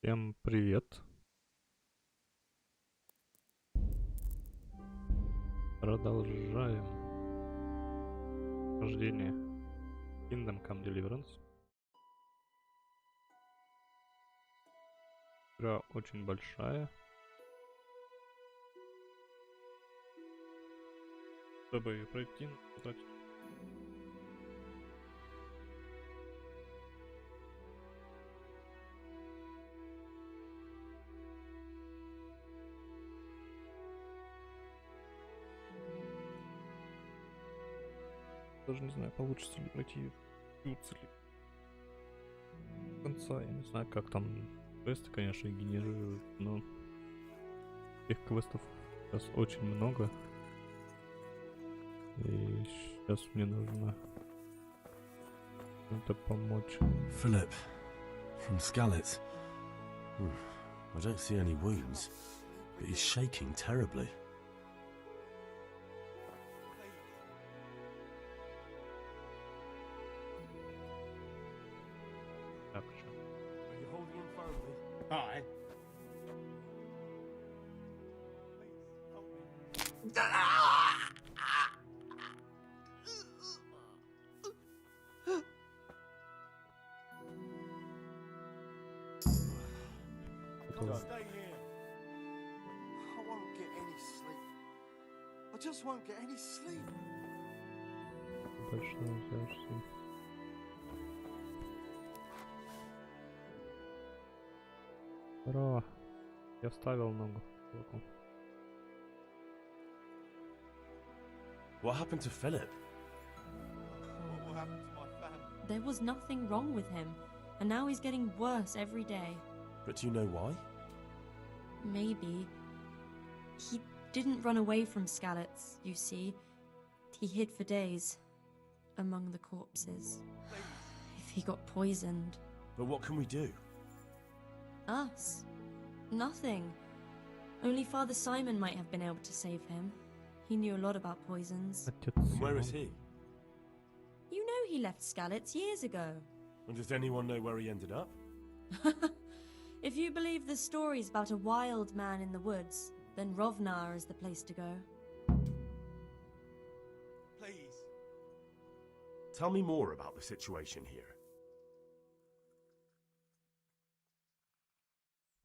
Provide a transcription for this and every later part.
Всем привет. Продолжаем прохождение Come Deliverance. Игра очень большая. Чтобы ее пройти, надо потратить. Даже не знаю, получится ли пройти, удастся ли до конца. Я не знаю, как там квесты, конечно, генерируют, но этих квестов сейчас очень много. И сейчас мне нужно это помочь. Philip, from Skalitz. I don't see any wounds, but he's shaking terribly. Так, что? Are you holding him firmly? Aye. Stay here. I won't get any sleep. I just won't get any sleep. Большая версия. Здорово. Я вставил ногу. What happened to Philip? What happened to my family? There was nothing wrong with him, and now he's getting worse every day. But do you know why? Maybe. He didn't run away from Skalitz, you see. He hid for days among the corpses. If he got poisoned. But what can we do? Us? Nothing. Only Father Simon might have been able to save him. He knew a lot about poisons. Отец And where is Симон. he? You know he left Skalitz years ago. And does anyone know where he ended up? If you believe the stories about a wild man in the woods, then Rovnar is the place to go. Please. Tell me more about the situation here.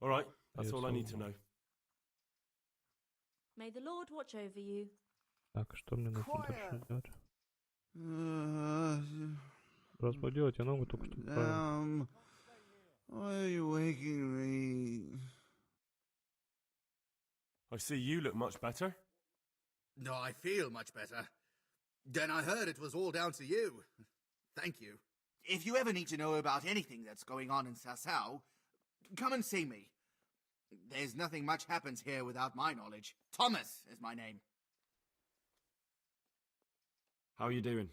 All right, that's all I need to know. May the Lord watch over you. Так, что мне нужно дальше делать? Uh, Разбудил, я ногу только что правил. Why are you waking me? I see you look much better. No, I feel much better. Then I heard it was all down to you. Thank you. If you ever need to know about anything that's going on in Sasau, come and see me. There's nothing much happens here without my knowledge. Thomas is my name. How are you doing?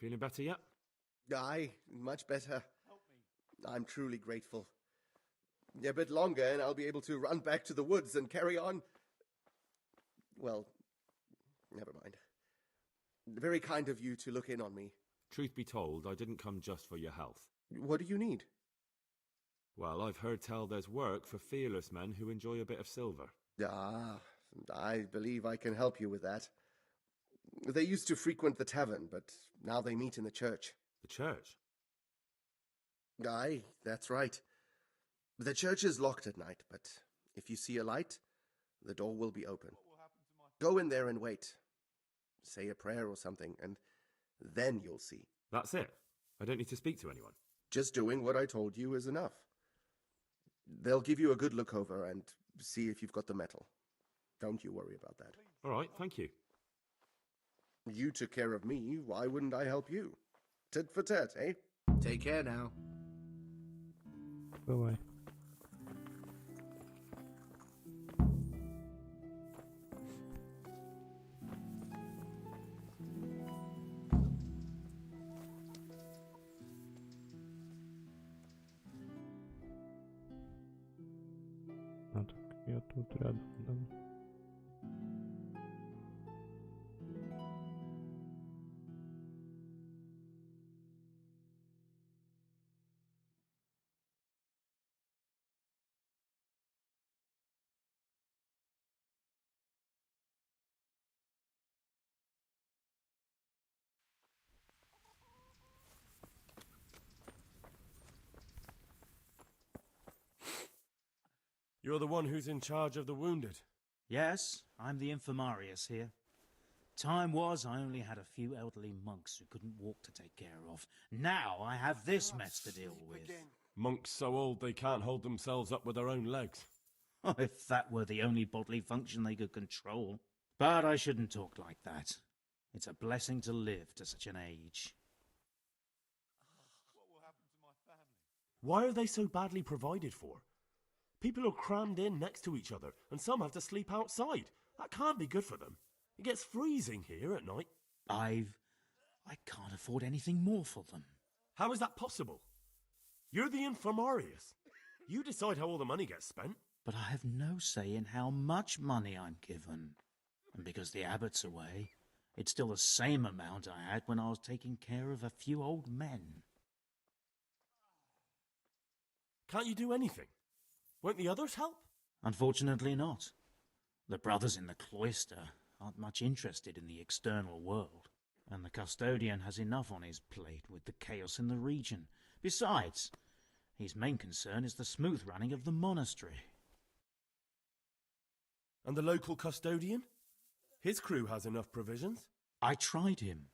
Feeling better yet? Aye, much better. I'm truly grateful. A bit longer and I'll be able to run back to the woods and carry on. Well, never mind. Very kind of you to look in on me. Truth be told, I didn't come just for your health. What do you need? Well, I've heard tell there's work for fearless men who enjoy a bit of silver. Ah, I believe I can help you with that. They used to frequent the tavern, but now they meet in the church. The church? Aye, that's right. The church is locked at night, but if you see a light, the door will be open. Go in there and wait. Say a prayer or something, and then you'll see. That's it? I don't need to speak to anyone? Just doing what I told you is enough. They'll give you a good look over and see if you've got the metal. Don't you worry about that. All right, thank you. You took care of me, why wouldn't I help you? Tit for tat, eh? Take care now. Давай. А, так, я тут рядом, да. You're the one who's in charge of the wounded. Yes, I'm the infirmarius here. Time was I only had a few elderly monks who couldn't walk to take care of. Now I have this mess to deal with. Again. Monks so old they can't hold themselves up with their own legs. If that were the only bodily function they could control. But I shouldn't talk like that. It's a blessing to live to such an age. What will happen to my family? Why are they so badly provided for? People are crammed in next to each other, and some have to sleep outside. That can't be good for them. It gets freezing here at night. I can't afford anything more for them. How is that possible? You're the infirmarius. You decide how all the money gets spent. But I have no say in how much money I'm given. And because the abbot's away, it's still the same amount I had when I was taking care of a few old men. Can't you do anything? Won't the others help? Unfortunately not. The brothers in the cloister aren't much interested in the external world, and the custodian has enough on his plate with the chaos in the region. Besides, his main concern is the smooth running of the monastery. And the local custodian? His crew has enough provisions. I tried him,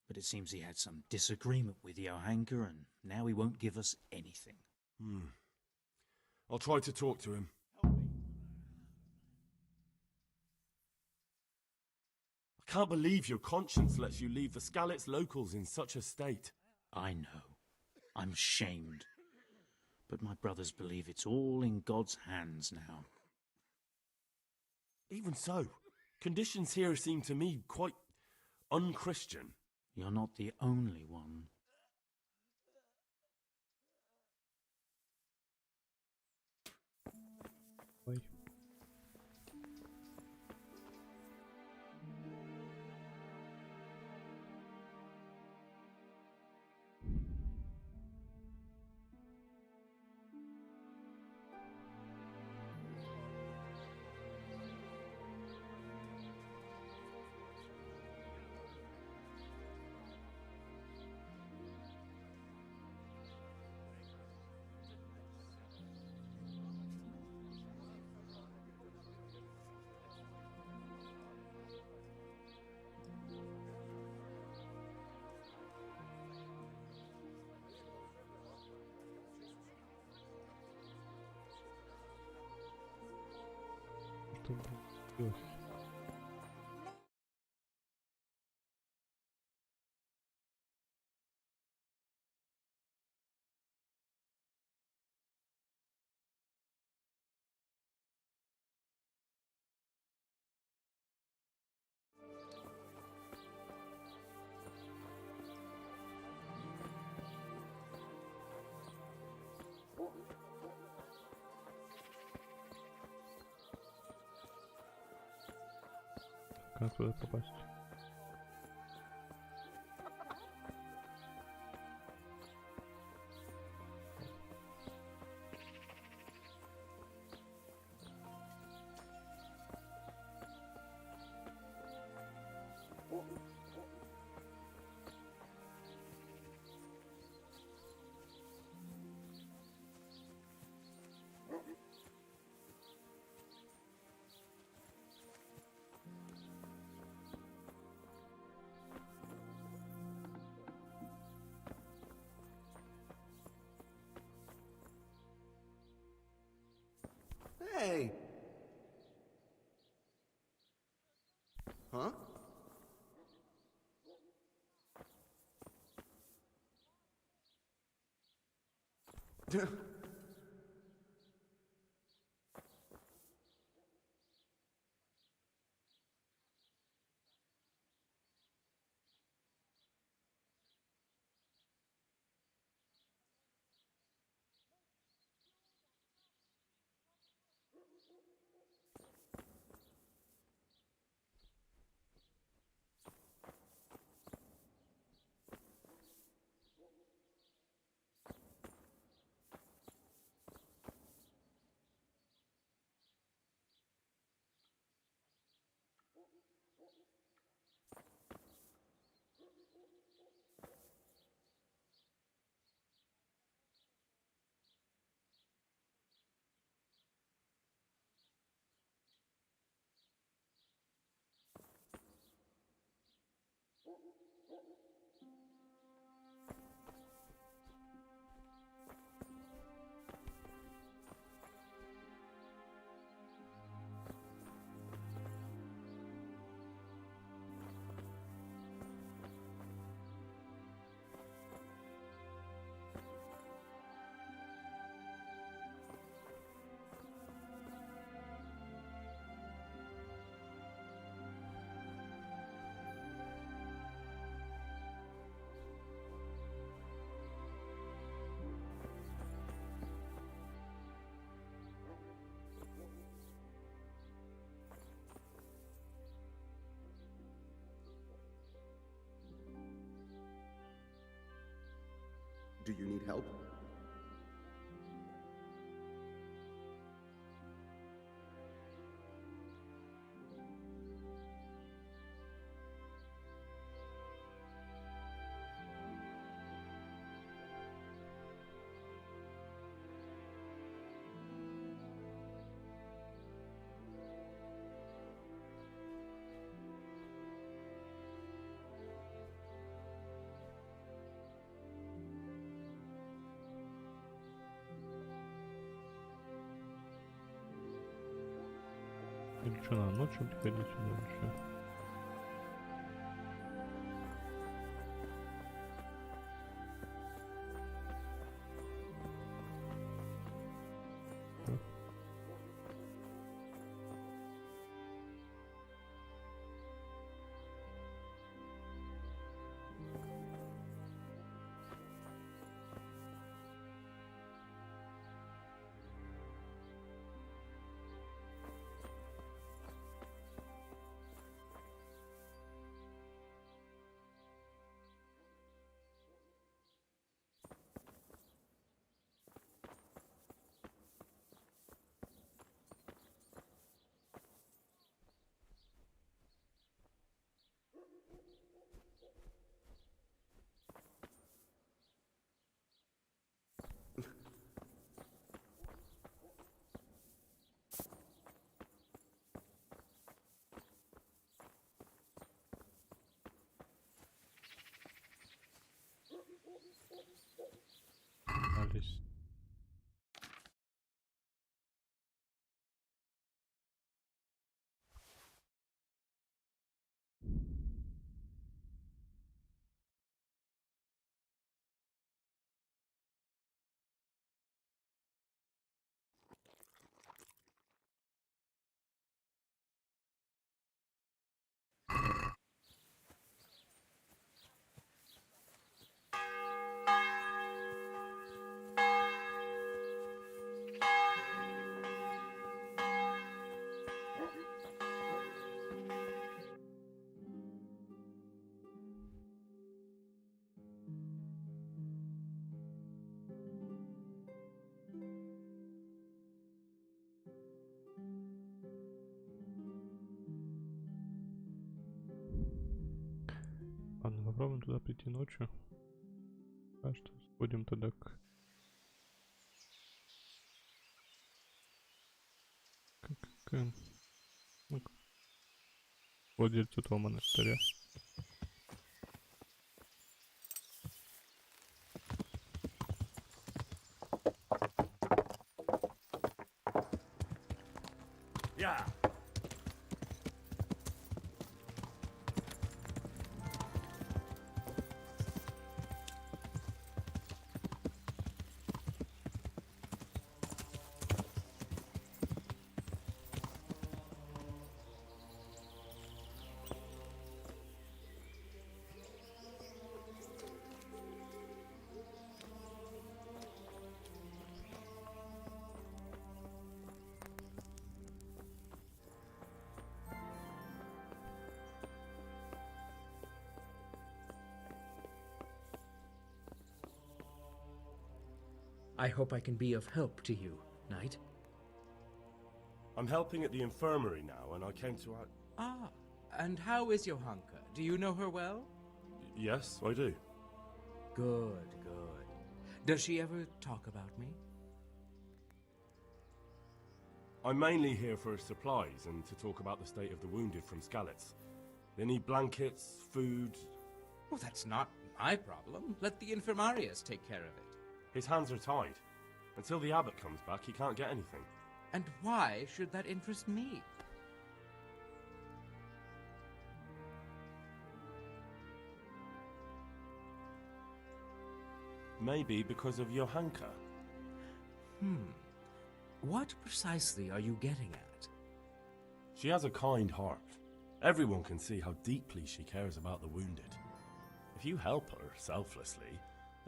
but it seems he had some disagreement with Johanka, and now he won't give us anything. I'll try to talk to him. I can't believe your conscience lets you leave the Skalitz locals in such a state. I know. I'm ashamed. But my brothers believe it's all in God's hands now. Even so, conditions here seem to me quite unchristian. You're not the only one. Ой. Что делать? Как туда попасть? Hey! Huh? Do you need help? Или что, надо ночью приходить сюда или что? Alice. Ладно, попробуем туда прийти ночью. А что, сходим тогда к ну, к владельцу этого монастыря. Yeah. I hope I can be of help to you, Knight. I'm helping at the infirmary now, and I came to... Ah, and how is Johanka? Do you know her well? Yes, I do. Good, good. Does she ever talk about me? I'm mainly here for supplies and to talk about the state of the wounded from Skalitz. They need blankets, food, Well, that's not my problem. Let the infirmarius take care of it. His hands are tied. Until the abbot comes back, he can't get anything. And why should that interest me? Maybe because of Johanka. What precisely are you getting at? She has a kind heart. Everyone can see how deeply she cares about the wounded. If you help her selflessly,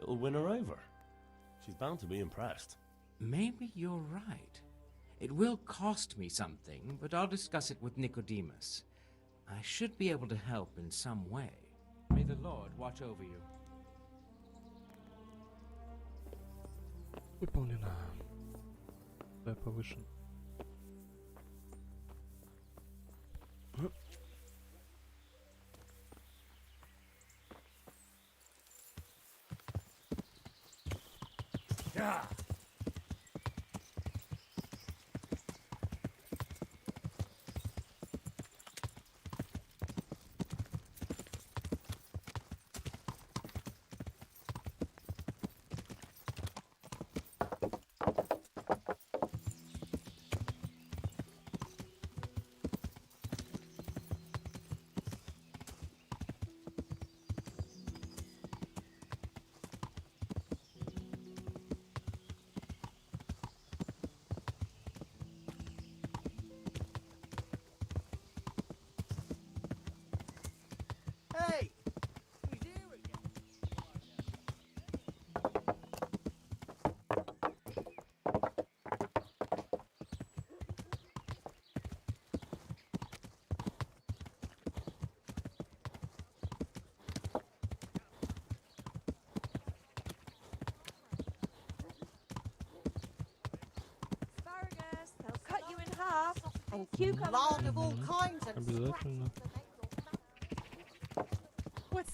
it'll win her over. She's bound to be impressed. Maybe you're right. It will cost me something, but I'll discuss it with Nicodemus. I should be able to help in some way. May the Lord watch over you. Выполнено. Да, повышен. Yeah. Hey! Asparagus, they'll cut you in half. And cucumber. Lard of all kinds and Обязательно. What's...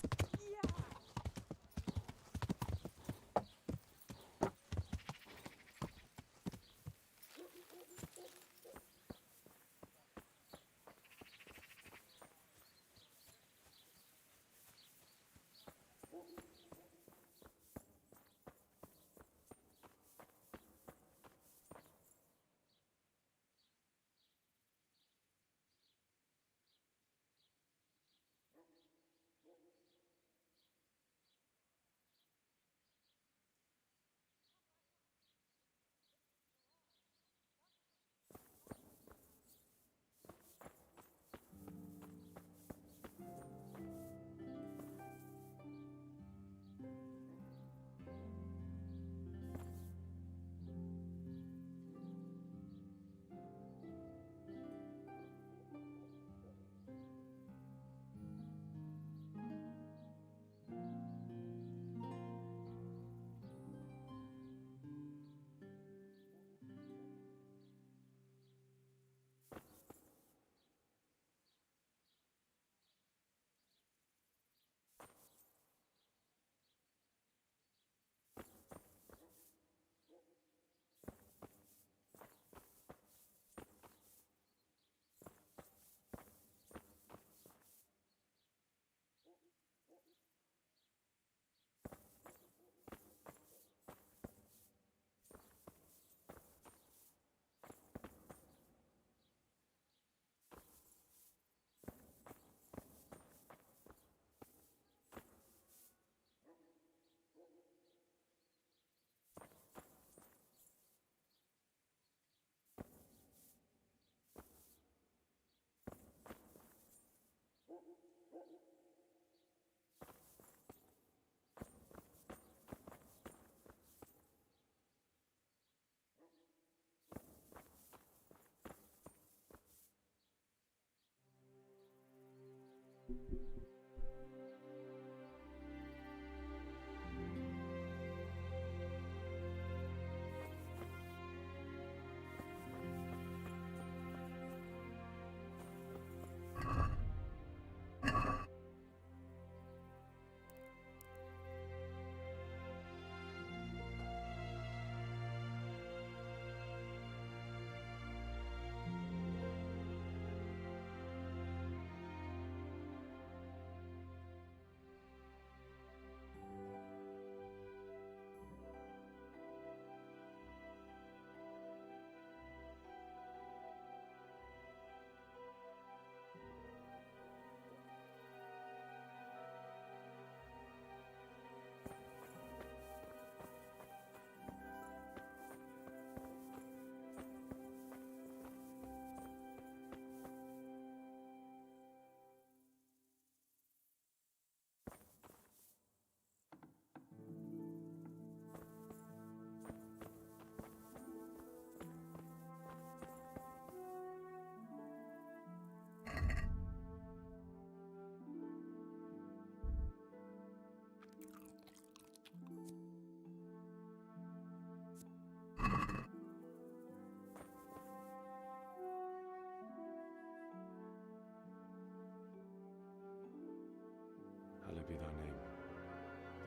Hallowed be thy name.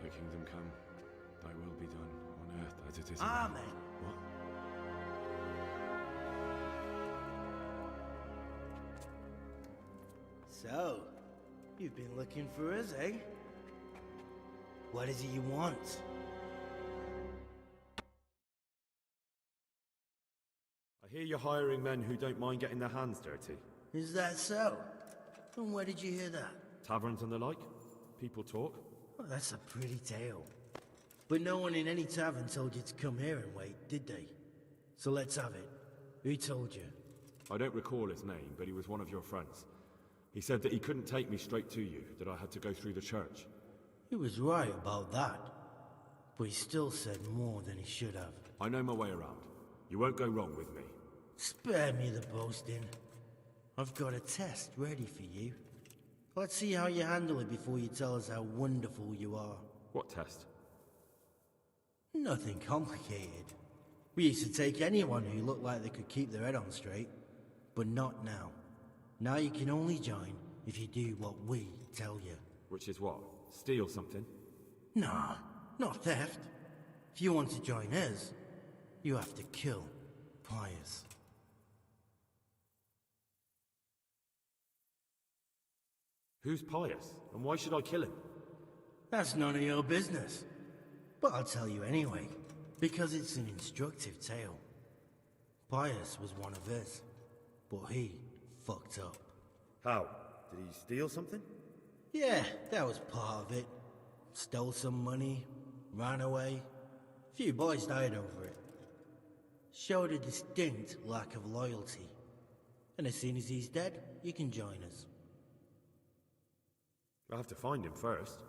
Thy kingdom come, thy will be done, on earth as it is in Amen. heaven. What? So, you've been looking for us, eh? What is it you want? I hear you're hiring men who don't mind getting their hands dirty. Is that so? And where did you hear that? Taverns and the like? People talk? Well, that's a pretty tale. But no one in any tavern told you to come here and wait, did they? So let's have it. Who told you? I don't recall his name, but he was one of your friends. He said that he couldn't take me straight to you, that I had to go through the church. He was right about that. But he still said more than he should have. I know my way around. You won't go wrong with me. Spare me the boasting. I've got a test ready for you. Let's see how you handle it before you tell us how wonderful you are. What test? Nothing complicated. We used to take anyone who looked like they could keep their head on straight. But not now. Now you can only join if you do what we tell you. Which is what? Steal something? Nah, not theft. If you want to join us, you have to kill Pius. Who's Pius, and why should I kill him? That's none of your business. But I'll tell you anyway, because it's an instructive tale. Pius was one of us, but he fucked up. How? Did he steal something? Yeah, that was part of it. Stole some money, ran away. A few boys died over it. Showed a distinct lack of loyalty. And as soon as he's dead, you can join us. I'll have to find him first.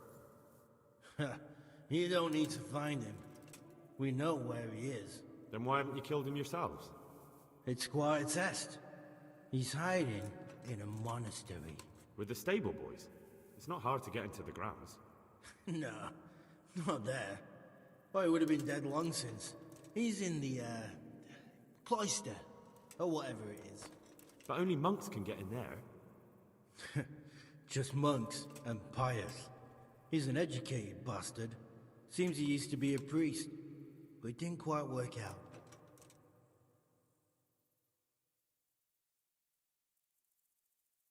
You don't need to find him. We know where he is. Then why haven't you killed him yourselves? It's quite a test. He's hiding in a monastery. With the stable boys? It's not hard to get into the grounds. No, not there. Oh, he would have been dead long since. He's in the, cloister, or whatever it is. But only monks can get in there. Just monks and Pius. He's an educated bastard. Seems he used to be a priest, but it didn't quite work out.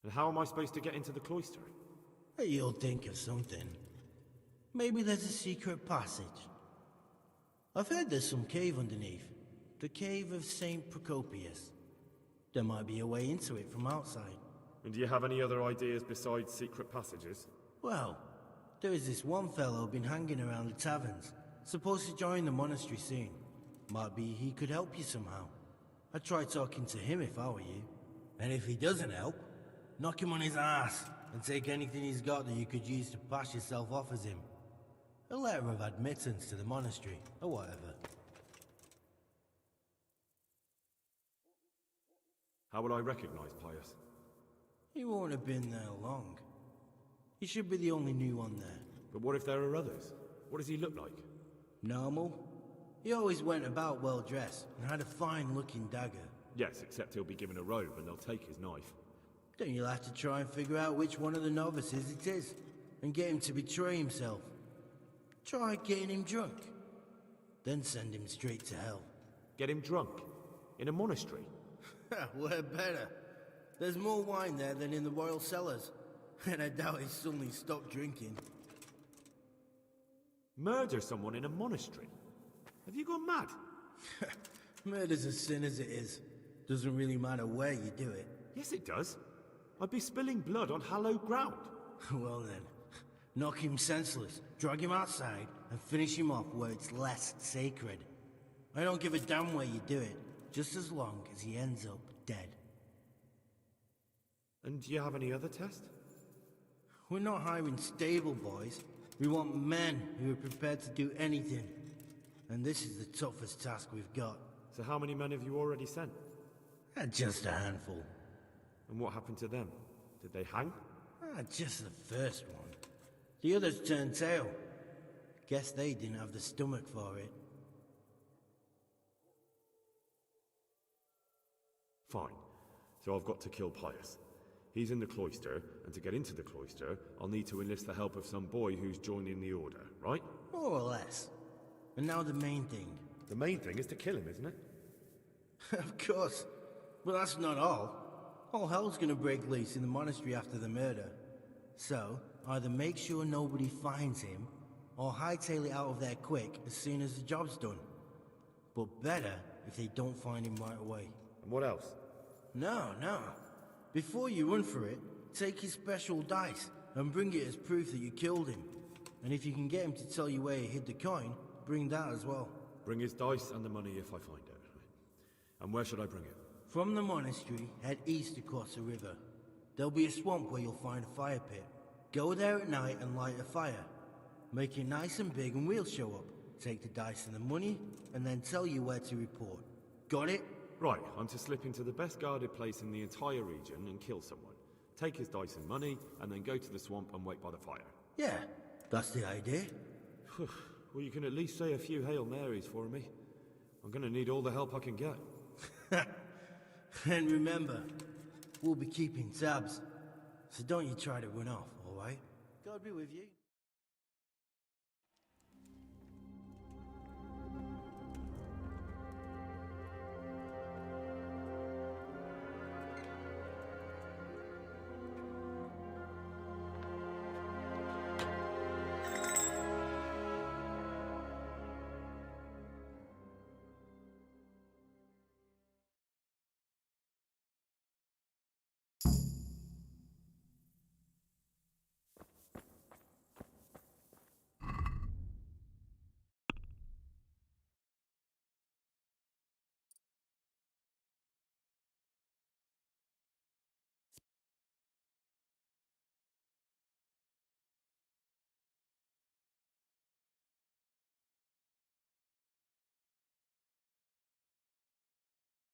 And how am I supposed to get into the cloister? You'll think of something. Maybe there's a secret passage. I've heard there's some cave underneath. The cave of St. Procopius. There might be a way into it from outside. And do you have any other ideas besides secret passages? Well, there is this one fellow been hanging around the taverns. Supposed to join the monastery soon. Might be he could help you somehow. I'd try talking to him if I were you. And if he doesn't help, knock him on his ass and take anything he's got that you could use to pass yourself off as him. A letter of admittance to the monastery, or whatever. How would I recognize Pius? He won't have been there long. He should be the only new one there. But what if there are others? What does he look like? Normal. He always went about well dressed and had a fine looking dagger. Yes, except he'll be given a robe and they'll take his knife. Then you'll have to try and figure out which one of the novices it is, and get him to betray himself. Try getting him drunk. Then send him straight to hell. Get him drunk? In a monastery? Where better? There's more wine there than in the royal cellars. And I doubt he's suddenly stopped drinking. Murder someone in a monastery? Have you gone mad? Murder's a sin as it is. Doesn't really matter where you do it. Yes, it does. I'd be spilling blood on hallowed ground. Well then, knock him senseless, drag him outside, and finish him off where it's less sacred. I don't give a damn where you do it, just as long as he ends up dead. And do you have any other test? We're not hiring stable boys. We want men who are prepared to do anything. And this is the toughest task we've got. So how many men have you already sent? Just a handful. And what happened to them? Did they hang? Just the first one. The others turned tail. Guess they didn't have the stomach for it. Fine. So I've got to kill Pius. He's in the cloister, and to get into the cloister, I'll need to enlist the help of some boy who's joining the order, right? More or less. And now the main thing. The main thing is to kill him, isn't it? Of course. But that's not all. All hell's gonna break loose in the monastery after the murder. So, either make sure nobody finds him, or hightail it out of there quick as soon as the job's done. But better if they don't find him right away. And what else? No. Before you run for it, take his special dice and bring it as proof that you killed him. And if you can get him to tell you where he hid the coin, bring that as well. Bring his dice and the money if I find it. And where should I bring it? From the monastery, head east across the river. There'll be a swamp where you'll find a fire pit. Go there at night and light a fire. Make it nice and big and we'll show up. Take the dice and the money, and then tell you where to report. Got it? Right, I'm to slip into the best guarded place in the entire region and kill someone. Take his dice and money, and then go to the swamp and wait by the fire. Yeah, that's the idea. Well, you can at least say a few Hail Marys for me. I'm gonna need all the help I can get. And remember, we'll be keeping tabs. So don't you try to run off, alright? God be with you.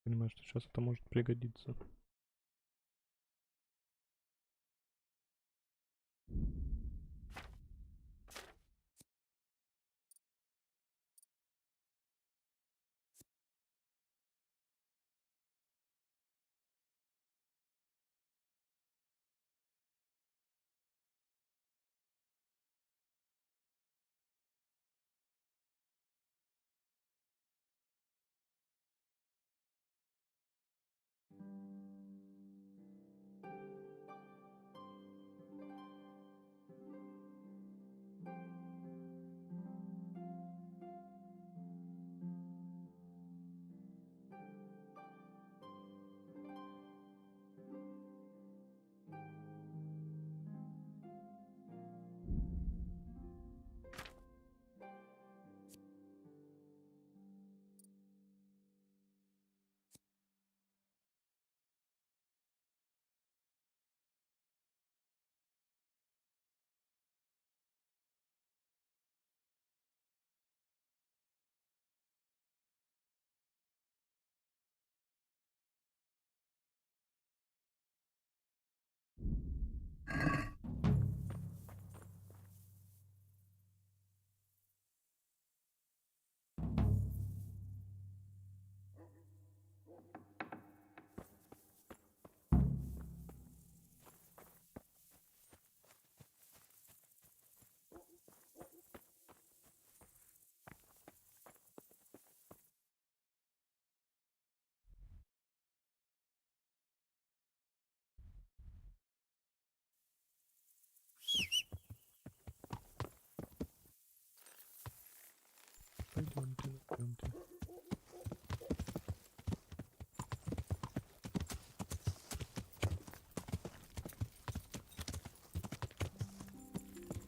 Понимаю, что сейчас это может пригодиться. Пойдемте.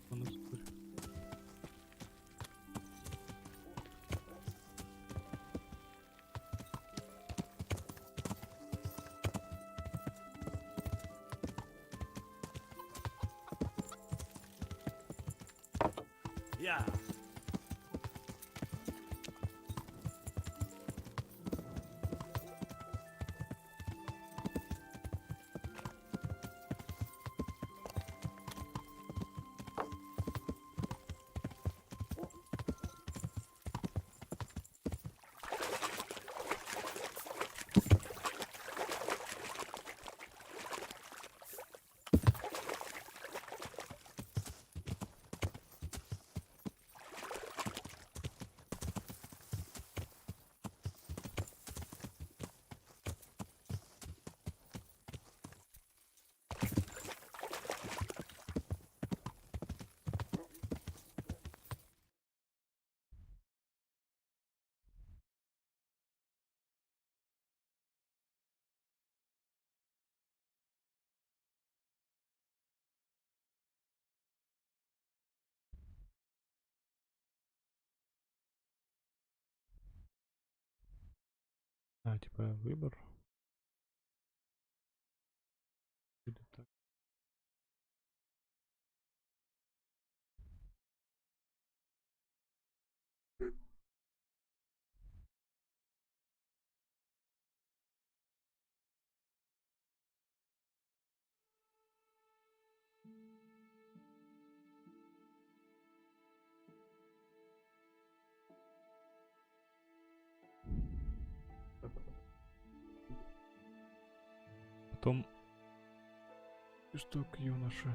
Монастырь. Yeah. А, типа выбор. Или так. Потом исток юноши.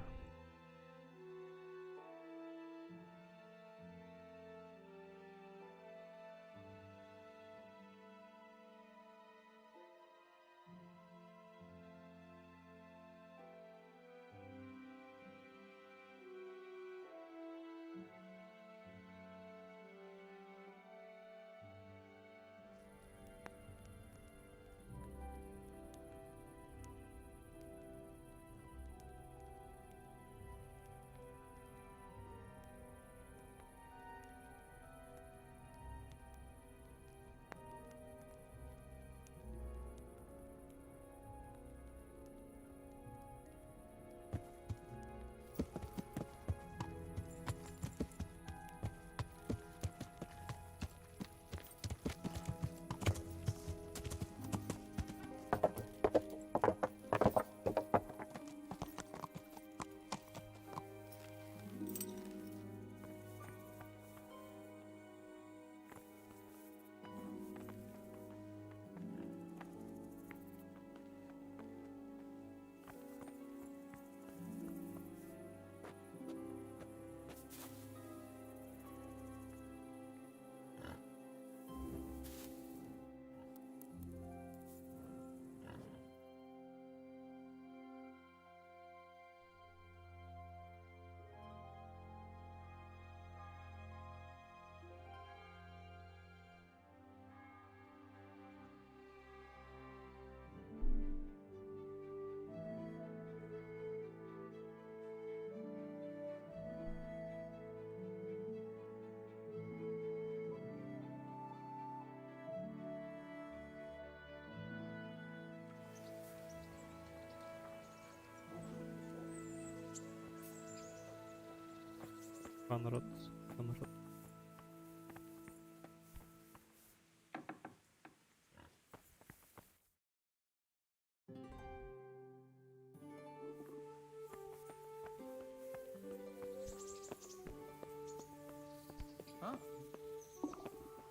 Конрад.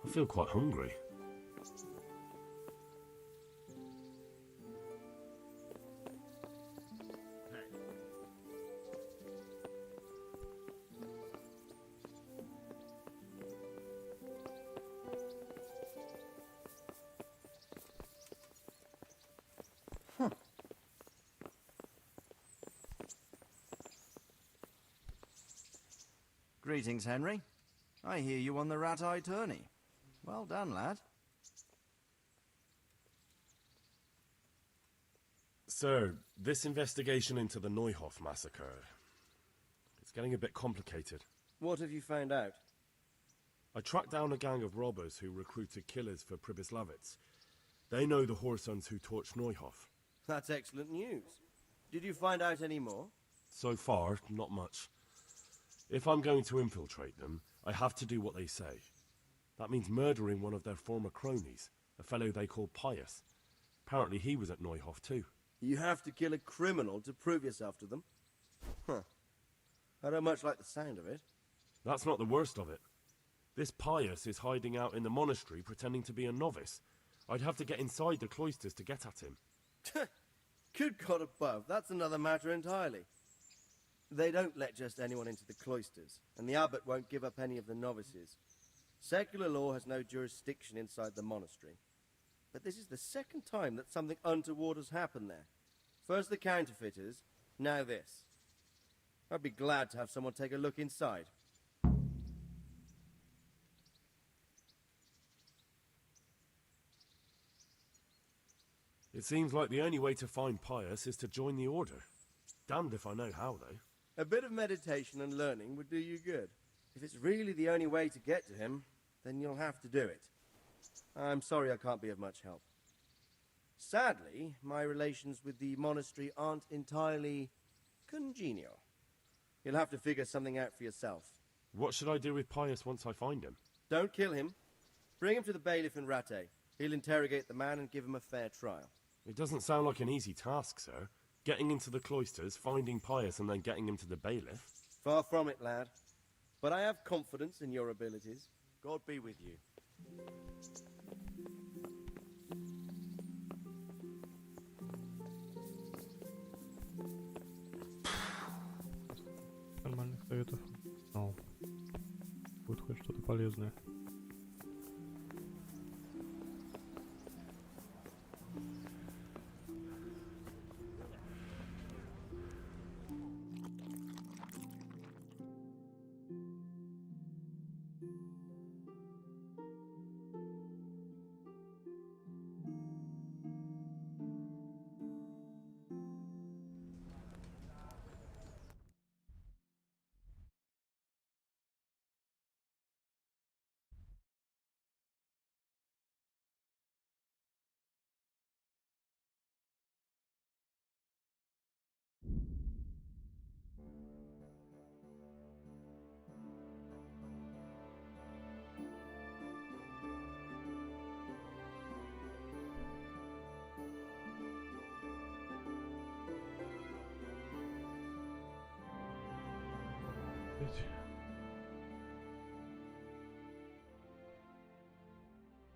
I feel quite hungry. Greetings, Henry. I hear you on the rat-eye tourney. Well done, lad. Sir, this investigation into the Neuhof massacre, it's getting a bit complicated. What have you found out? I tracked down a gang of robbers who recruited killers for Pribyslavitz. They know the Horsons who torched Neuhof. That's excellent news. Did you find out any more? So far, not much. If I'm going to infiltrate them, I have to do what they say. That means murdering one of their former cronies, a fellow they call Pius. Apparently he was at Neuhof too. You have to kill a criminal to prove yourself to them? Huh. I don't much like the sound of it. That's not the worst of it. This Pius is hiding out in the monastery pretending to be a novice. I'd have to get inside the cloisters to get at him. Good God above, that's another matter entirely. They don't let just anyone into the cloisters, and the abbot won't give up any of the novices. Secular law has no jurisdiction inside the monastery. But this is the second time that something untoward has happened there. First the counterfeiters, now this. I'd be glad to have someone take a look inside. It seems like the only way to find Pius is to join the order. Damned if I know how, though. A bit of meditation and learning would do you good. If it's really the only way to get to him, then you'll have to do it. I'm sorry I can't be of much help. Sadly, my relations with the monastery aren't entirely congenial. You'll have to figure something out for yourself. What should I do with Pius once I find him? Don't kill him. Bring him to the bailiff in Rattay. He'll interrogate the man and give him a fair trial. It doesn't sound like an easy task, sir. Getting into the cloisters, finding Pius, and then getting him to the bailiff. Far from it, lad. But I have confidence in your abilities. God be with you. Нормальных советов. Но будет хоть что-то полезное.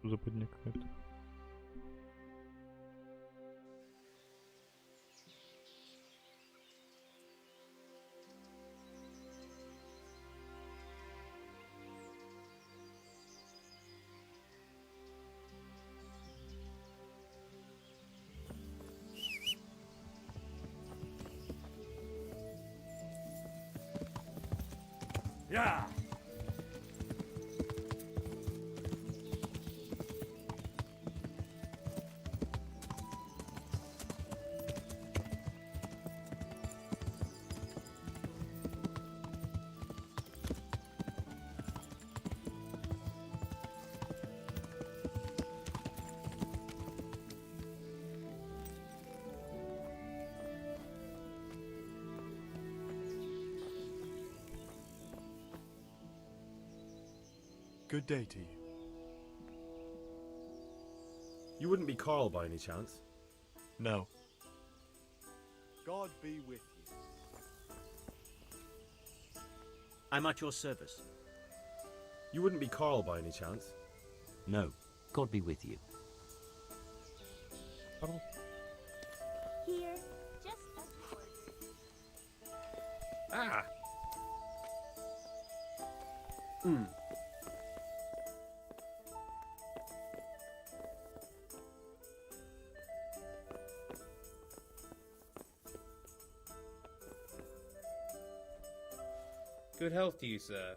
Западня какая-то. Yeah! Good day to you. You wouldn't be Carl by any chance? No. God be with you. I'm at your service. You wouldn't be Carl by any chance? No. God be with you. Here, just as you ordered. Ah! Good health to you, sir.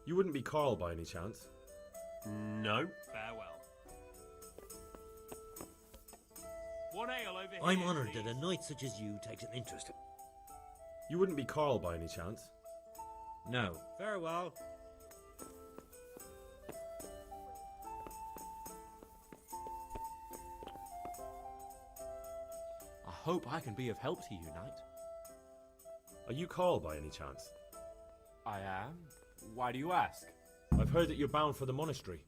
You wouldn't be Carl by any chance? No. Farewell. One ale over here. I'm honoured that a knight such as you takes an interest. You wouldn't be Carl by any chance? No. Farewell. I hope I can be of help to you, knight. Are you Carl by any chance? I am. Why do you ask? I've heard that you're bound for the monastery.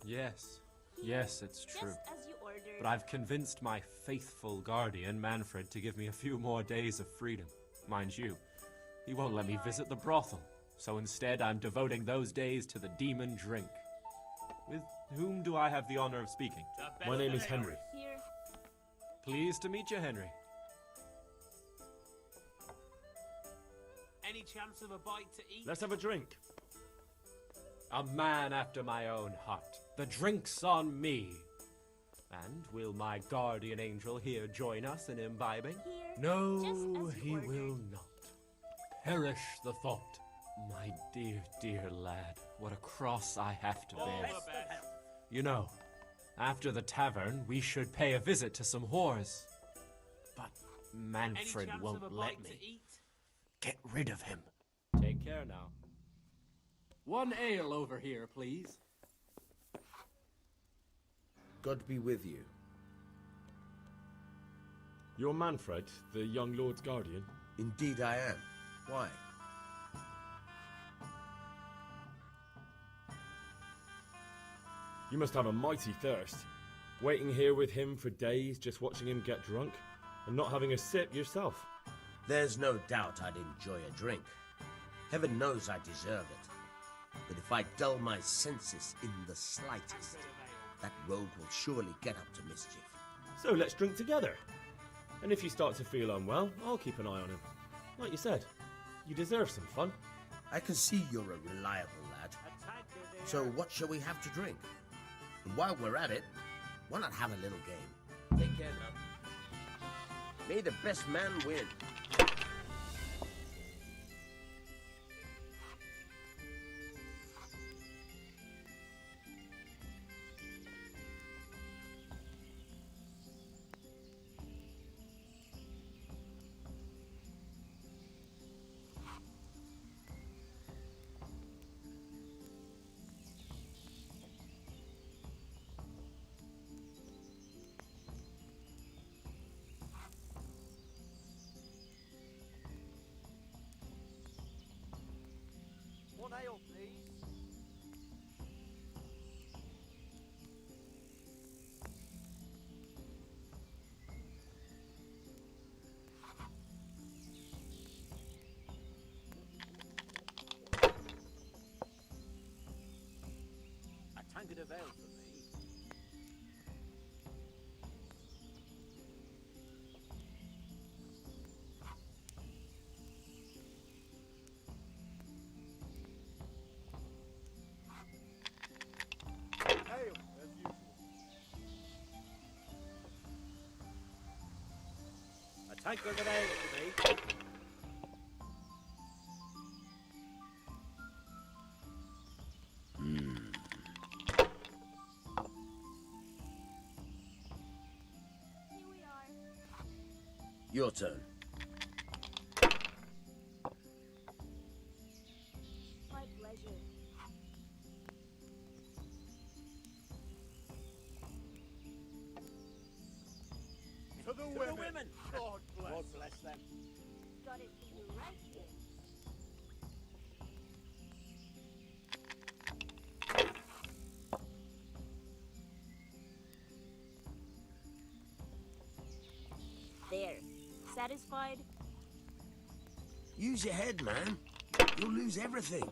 Yes. Yes, it's true. Just as you ordered. But I've convinced my faithful guardian, Manfred, to give me a few more days of freedom. Mind you, he won't let me visit the brothel. So instead, I'm devoting those days to the demon drink. With whom do I have the honor of speaking? My name is Henry. Here. Pleased to meet you, Henry. Any chance of a bite to eat? Let's have a drink. A man after my own heart. The drink's on me. And will my guardian angel here join us in imbibing? Here. No, Just as you he ordered. will not. Perish the thought. My dear, dear lad, what a cross I have to bear. You know, after the tavern, we should pay a visit to some whores. But Manfred won't let me. Get rid of him. Take care now. One ale over here, please. God be with you. You're Manfred, the young lord's guardian? Indeed I am. Why? You must have a mighty thirst. Waiting here with him for days, just watching him get drunk, and not having a sip yourself. There's no doubt I'd enjoy a drink. Heaven knows I deserve it. But if I dull my senses in the slightest, that rogue will surely get up to mischief. So let's drink together. And if you start to feel unwell, I'll keep an eye on him. Like you said, you deserve some fun. I can see you're a reliable lad. So what shall we have to drink? And while we're at it, why not have a little game? Take care now. May the best man win. One ale, please. A tankard of ale for me. Ale, as usual. A tankard of ale for me. Here we are. Your turn. My pleasure. To the women. God bless. God bless them. Got it for you right here. There. Satisfied? Use your head, man. You'll lose everything.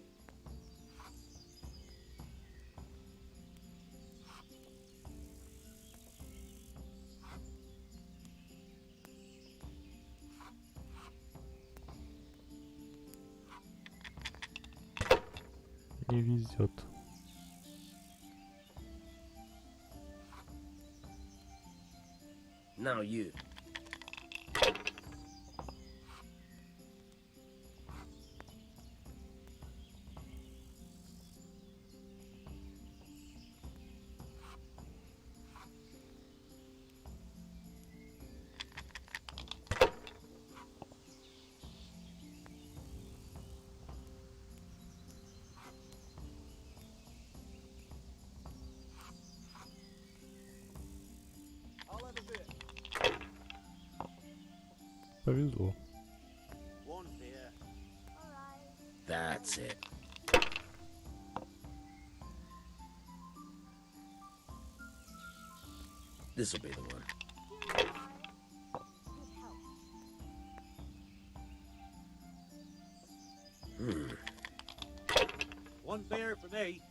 Не везет. Now you. I'll have a bit. Повезло. One beer. That's it. This'll be the one. One beer for me.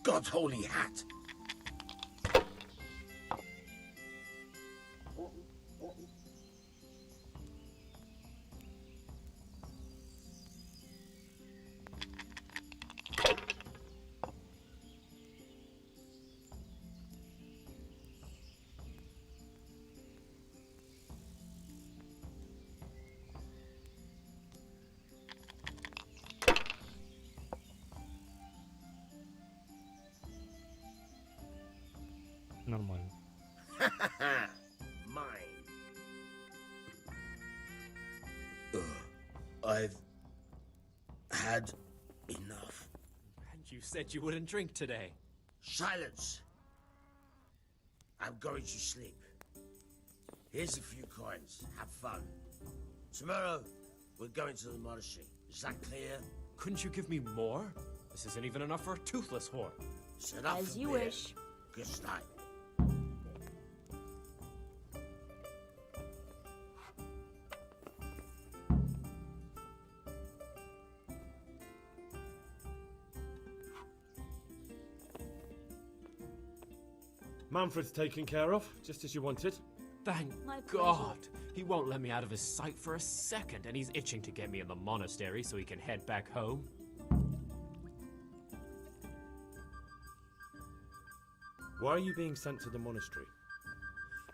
God's holy hat. Нормально. Mine. Ugh. I've had enough. And you said you wouldn't drink today. Silence! I'm going to sleep. Here's a few coins. Have fun. Tomorrow, we're going to the monastery. Is that clear? Couldn't you give me more? This isn't even enough for a toothless whore. It's enough As for you beer. wish. Good night. Manfred's taken care of, just as you wanted. Thank My God! He won't let me out of his sight for a second, and he's itching to get me in the monastery so he can head back home. Why are you being sent to the monastery?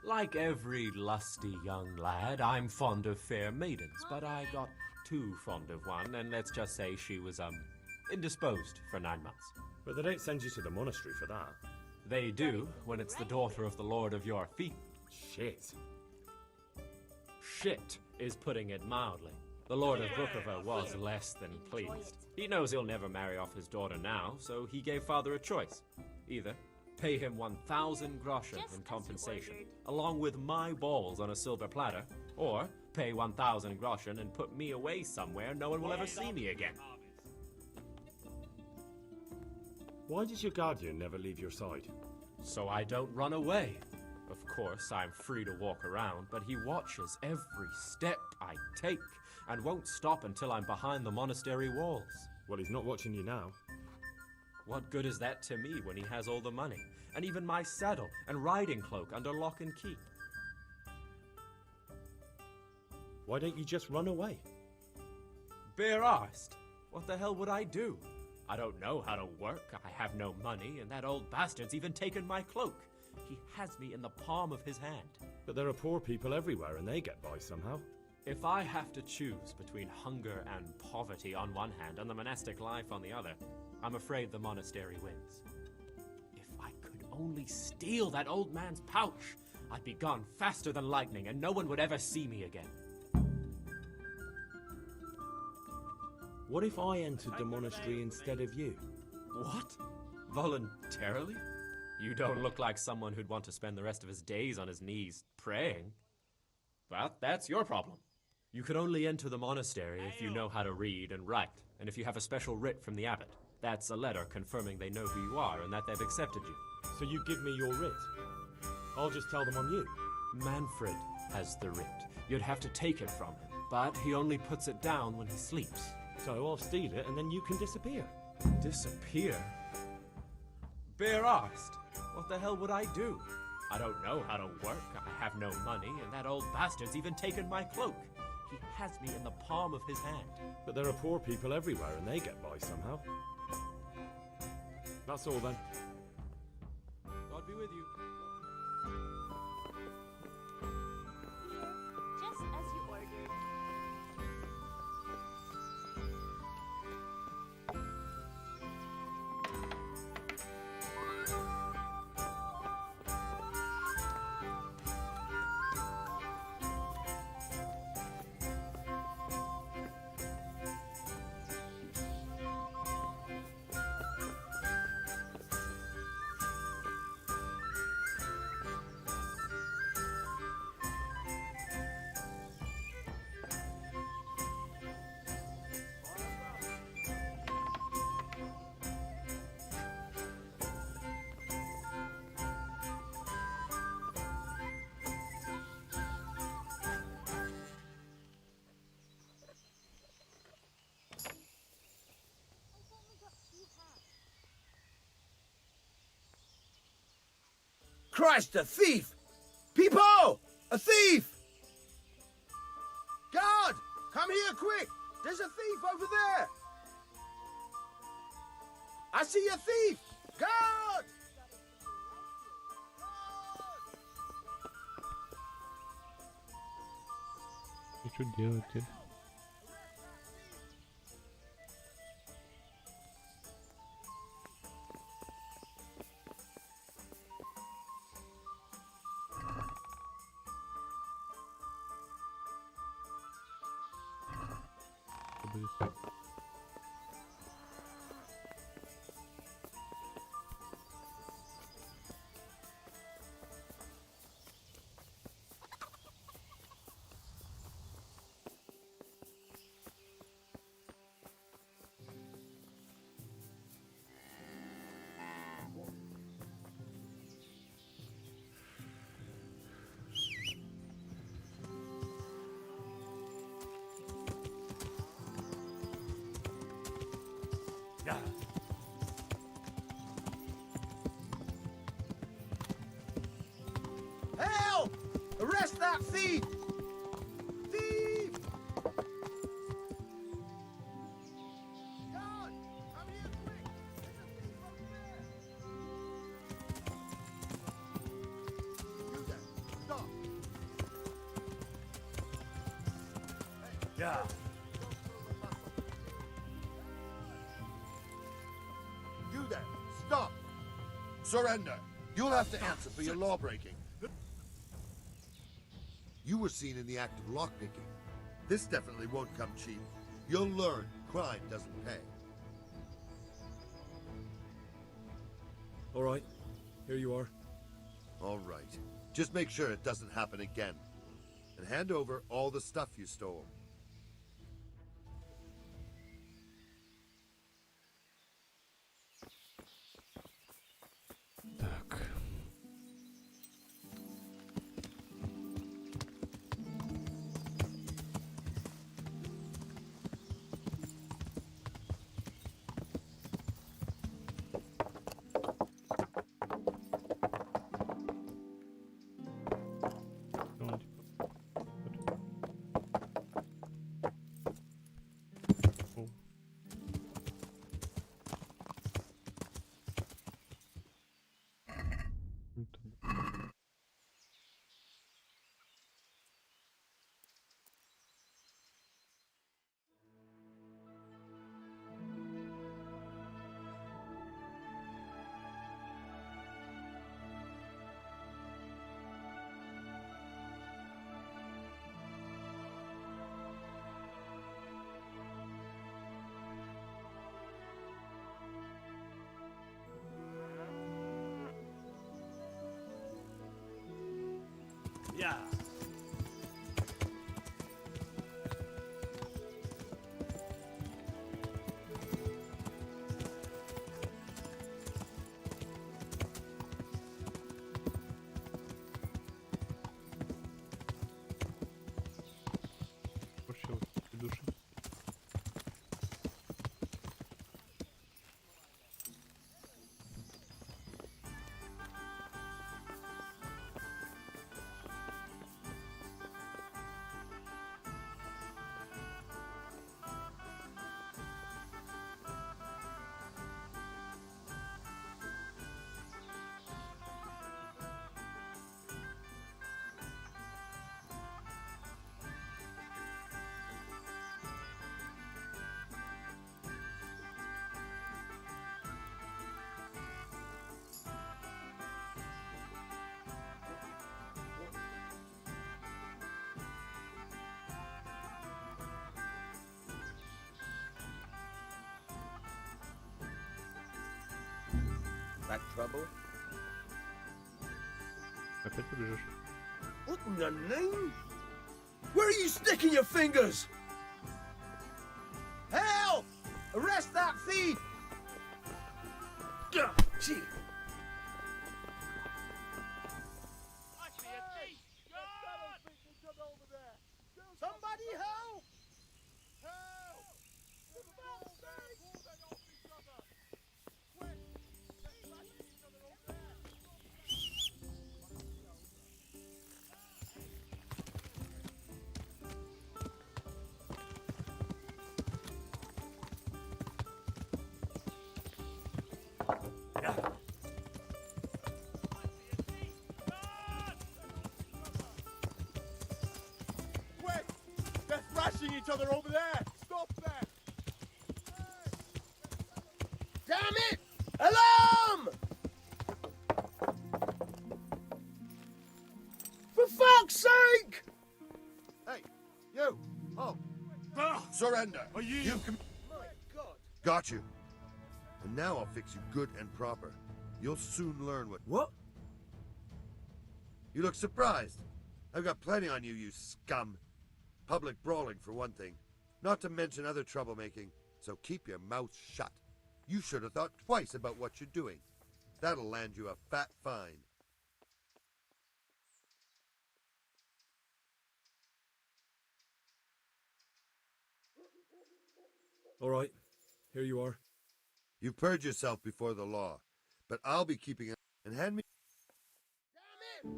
Like every lusty young lad, I'm fond of fair maidens, but I got too fond of one, and let's just say she was, indisposed for 9 months. But they don't send you to the monastery for that. They do, when it's the daughter of the Lord of your feet. Shit. Shit is putting it mildly. The Lord of Bukover was less than pleased. He knows he'll never marry off his daughter now, so he gave father a choice. Either pay him 1,000 groschen in compensation, along with my balls on a silver platter, or pay 1,000 groschen and put me away somewhere no one will ever see me again. Why does your guardian never leave your side? So I don't run away. Of course, I'm free to walk around, but he watches every step I take and won't stop until I'm behind the monastery walls. Well, he's not watching you now. What good is that to me when he has all the money, and even my saddle and riding cloak under lock and key? Why don't you just run away? Bare arsed. What the hell would I do? I don't know how to work, I have no money, and that old bastard's even taken my cloak. He has me in the palm of his hand. But there are poor people everywhere and they get by somehow. If I have to choose between hunger and poverty on one hand and the monastic life on the other, I'm afraid the monastery wins. If I could only steal that old man's pouch, I'd be gone faster than lightning and no one would ever see me again. What if I entered the monastery instead of you? What? Voluntarily? You don't look like someone who'd want to spend the rest of his days on his knees praying. But that's your problem. You could only enter the monastery if you know how to read and write, and if you have a special writ from the abbot. That's a letter confirming they know who you are and that they've accepted you. So you give me your writ? I'll just tell them I'm you. Manfred has the writ. You'd have to take it from him, but he only puts it down when he sleeps. So I'll steal it and then you can disappear. Disappear? Bare arsed. What the hell would I do? I don't know how to work, I have no money, and that old bastard's even taken my cloak. He has me in the palm of his hand. But there are poor people everywhere and they get by somehow. That's all then. God be with you. Just as you ordered. Christ, a thief! People! A thief! Guard! Come here quick! There's a thief over there! I see a thief! Guard! И что делать-то? будет. Help! Arrest that thief! Thief! Guard! Come here quick! There's a thief over there! You there! Stop! Yeah. You there! Stop! Surrender! You'll have to answer for your law-breaking. You were seen in the act of lockpicking. This definitely won't come cheap. You'll learn crime doesn't pay. All right, here you are. All right. Just make sure it doesn't happen again. And hand over all the stuff you stole. Так. Он типа... О. Yeah. Вообще души. That trouble? Опять побежишь? What in the name? Where are you sticking your fingers? Help! Arrest that thief! Gee. Somebody help! Help! For fuck's sake! Wait! They're thrashing each other over there! Stop that! Damn it! Alarm! For fuck's sake! Hey, you! Oh, Surrender. Got you. And now I'll fix you good and proper. You'll soon learn what... What? You look surprised. I've got plenty on you, you scum. Public brawling, for one thing. Not to mention other troublemaking. So keep your mouth shut. You should have thought twice about what you're doing. That'll land you a fat fine. All right, here you are. You've purged yourself before the law, but I'll be keeping it. And hand me... The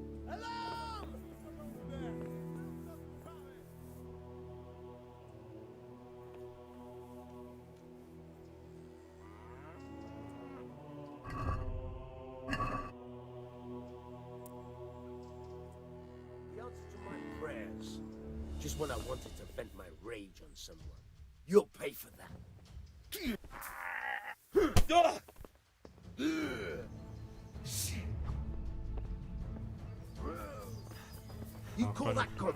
answer to my prayers. Just when I wanted to vent my rage on someone. You'll pay for that. You call that good?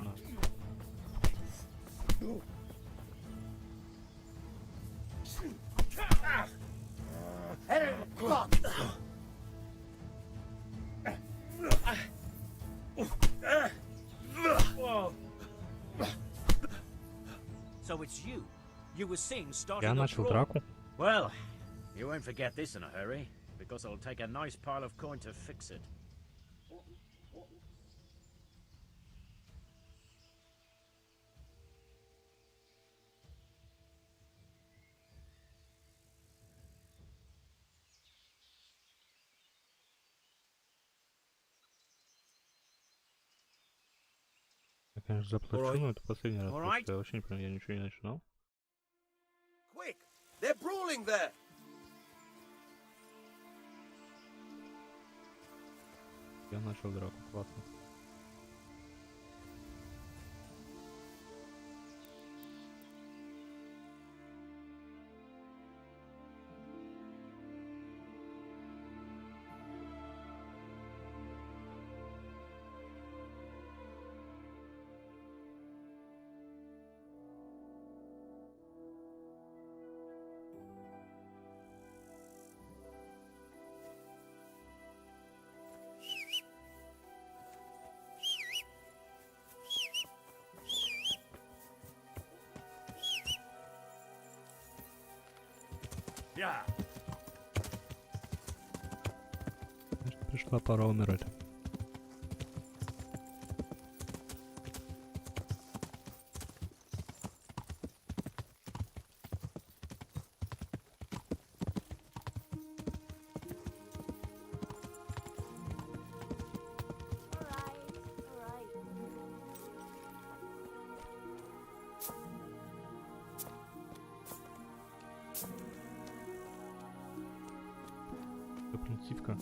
So it's you. You were seen starting Я a начал brawl. драку. Well, you won't forget this in a hurry, because it'll take a nice pile of coin to fix it. Я, конечно, заплачу, но это последний раз. Alright. Я вообще не понимаю, я ничего не начинал. Quick! They're brawling there! Я начал драку, классно. Yeah. Пришла пора умирать. Оперативка.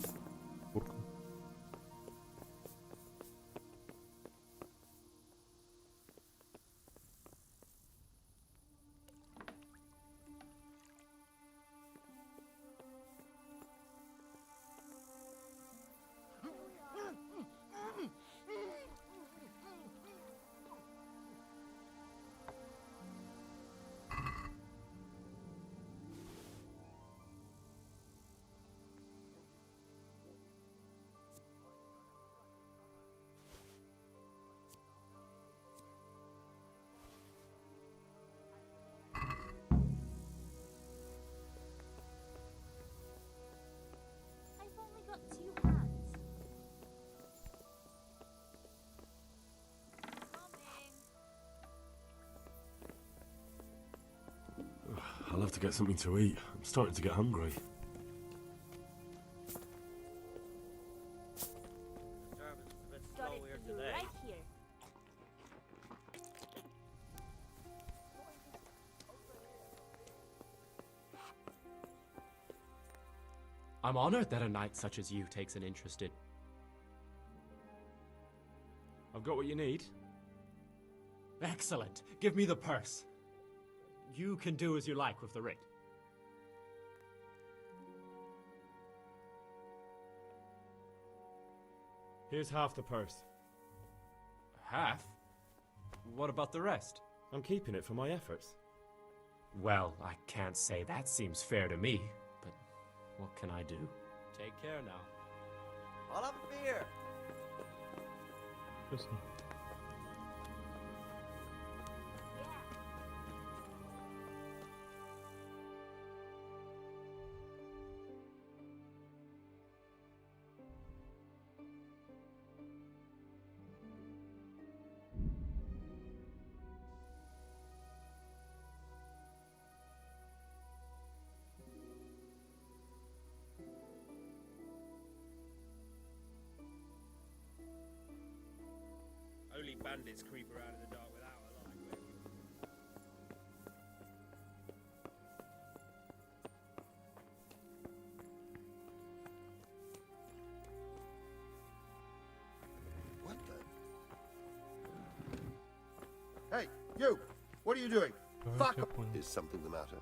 Курка. I've only got 2 hands. I'll have to get something to eat. I'm starting to get hungry. Got it for you right here. I'm honored that a knight such as you takes an interest in... I've got what you need. Excellent. Give me the purse. You can do as you like with the ring. Here's half the purse. Half? What about the rest? I'm keeping it for my efforts. Well, I can't say that seems fair to me, but what can I do? Take care now. I'll have a beer. Listen. Only bandits creep around in the dark without a light. What the? Hey, you! What are you doing? Fuck! Is something the matter?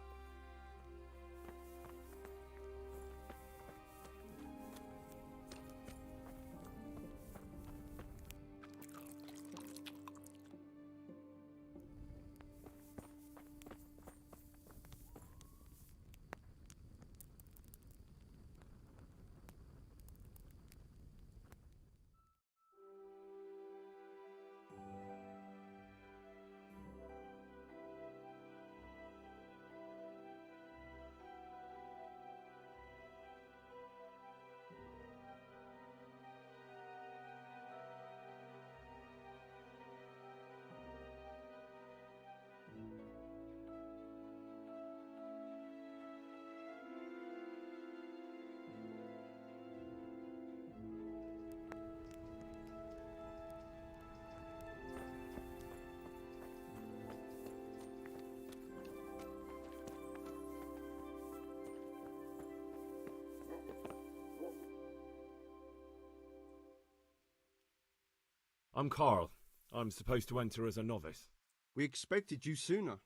I'm Carl. I'm supposed to enter as a novice. We expected you sooner.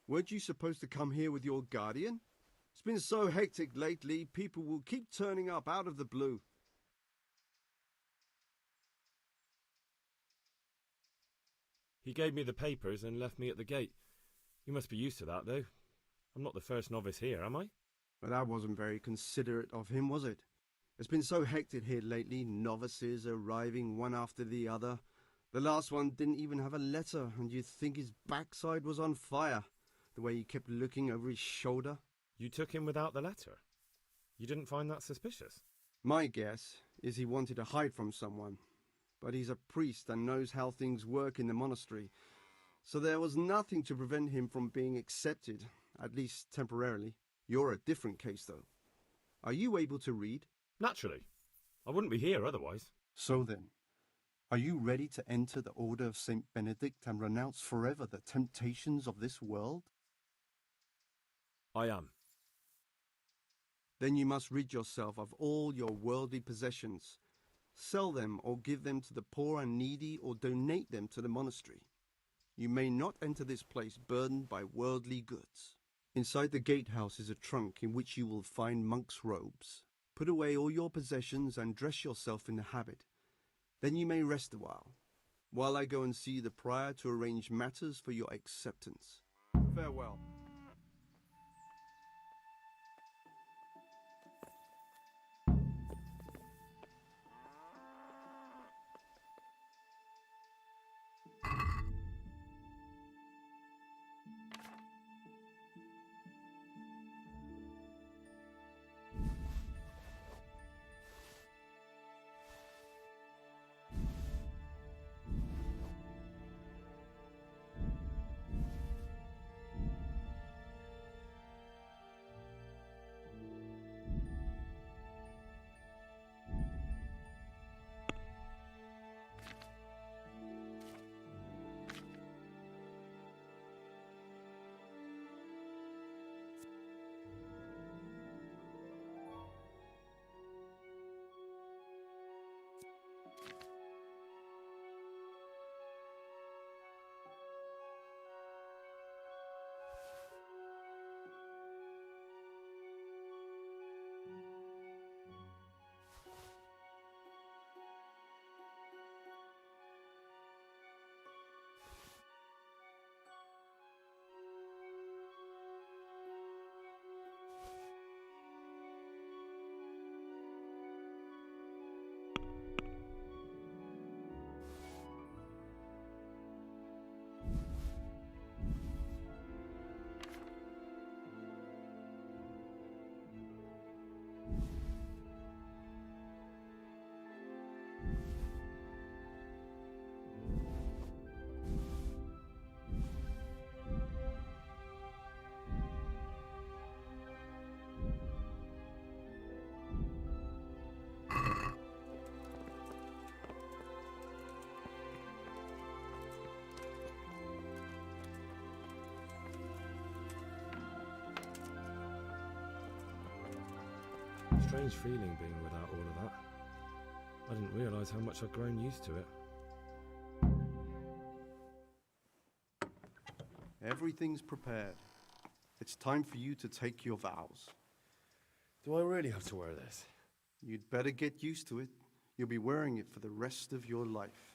Weren't you supposed to come here with your guardian? It's been so hectic lately, people will keep turning up out of the blue. He gave me the papers and left me at the gate. You must be used to that, though. I'm not the first novice here, am I? But that wasn't very considerate of him, was it? It's been so hectic here lately, novices arriving one after the other. The last one didn't even have a letter, and you'd think his backside was on fire, the way he kept looking over his shoulder. You took him without the letter? You didn't find that suspicious? My guess is he wanted to hide from someone. But he's a priest and knows how things work in the monastery, so there was nothing to prevent him from being accepted, at least temporarily. You're a different case, though. Are you able to read? Naturally. I wouldn't be here otherwise. So then, are you ready to enter the Order of St. Benedict and renounce forever the temptations of this world? I am. Then you must rid yourself of all your worldly possessions. Sell them or give them to the poor and needy or donate them to the monastery. You may not enter this place burdened by worldly goods. Inside the gatehouse is a trunk in which you will find monk's robes. Put away all your possessions and dress yourself in the habit. Then you may rest a while I go and see the prior to arrange matters for your acceptance. Farewell. Strange feeling being without all of that. I didn't realise how much I'd grown used to it. Everything's prepared. It's time for you to take your vows. Do I really have to wear this? You'd better get used to it. You'll be wearing it for the rest of your life.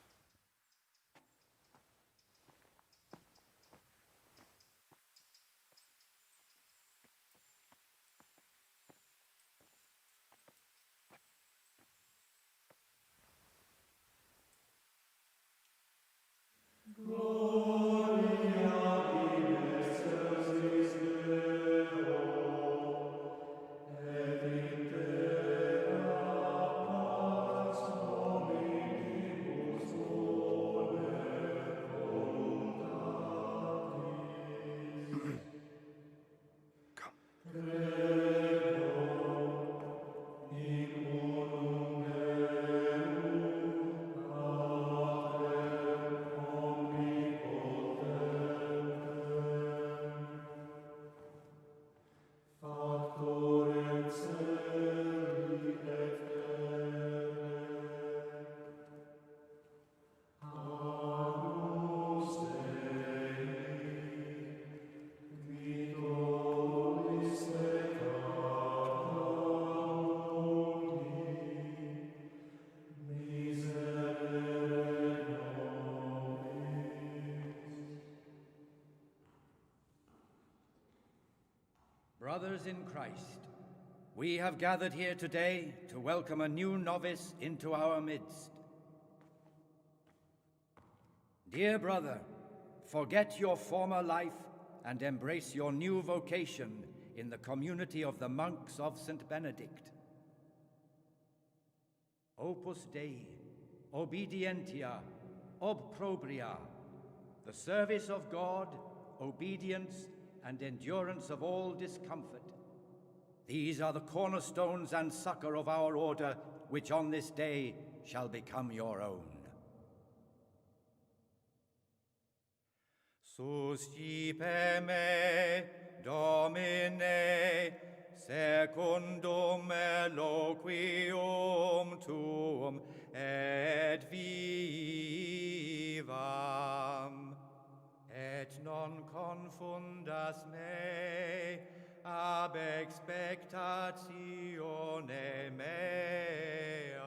Brothers in Christ, we have gathered here today to welcome a new novice into our midst. Dear brother, forget your former life and embrace your new vocation in the community of the monks of St. Benedict. Opus Dei, obedientia, obprobria, the service of God, obedience, and endurance of all discomfort. These are the cornerstones and succor of our order, which on this day shall become your own. Suscipe me, Domine, secundum eloquium tuum, et vivam. Et non confundas me ab expectatione mea.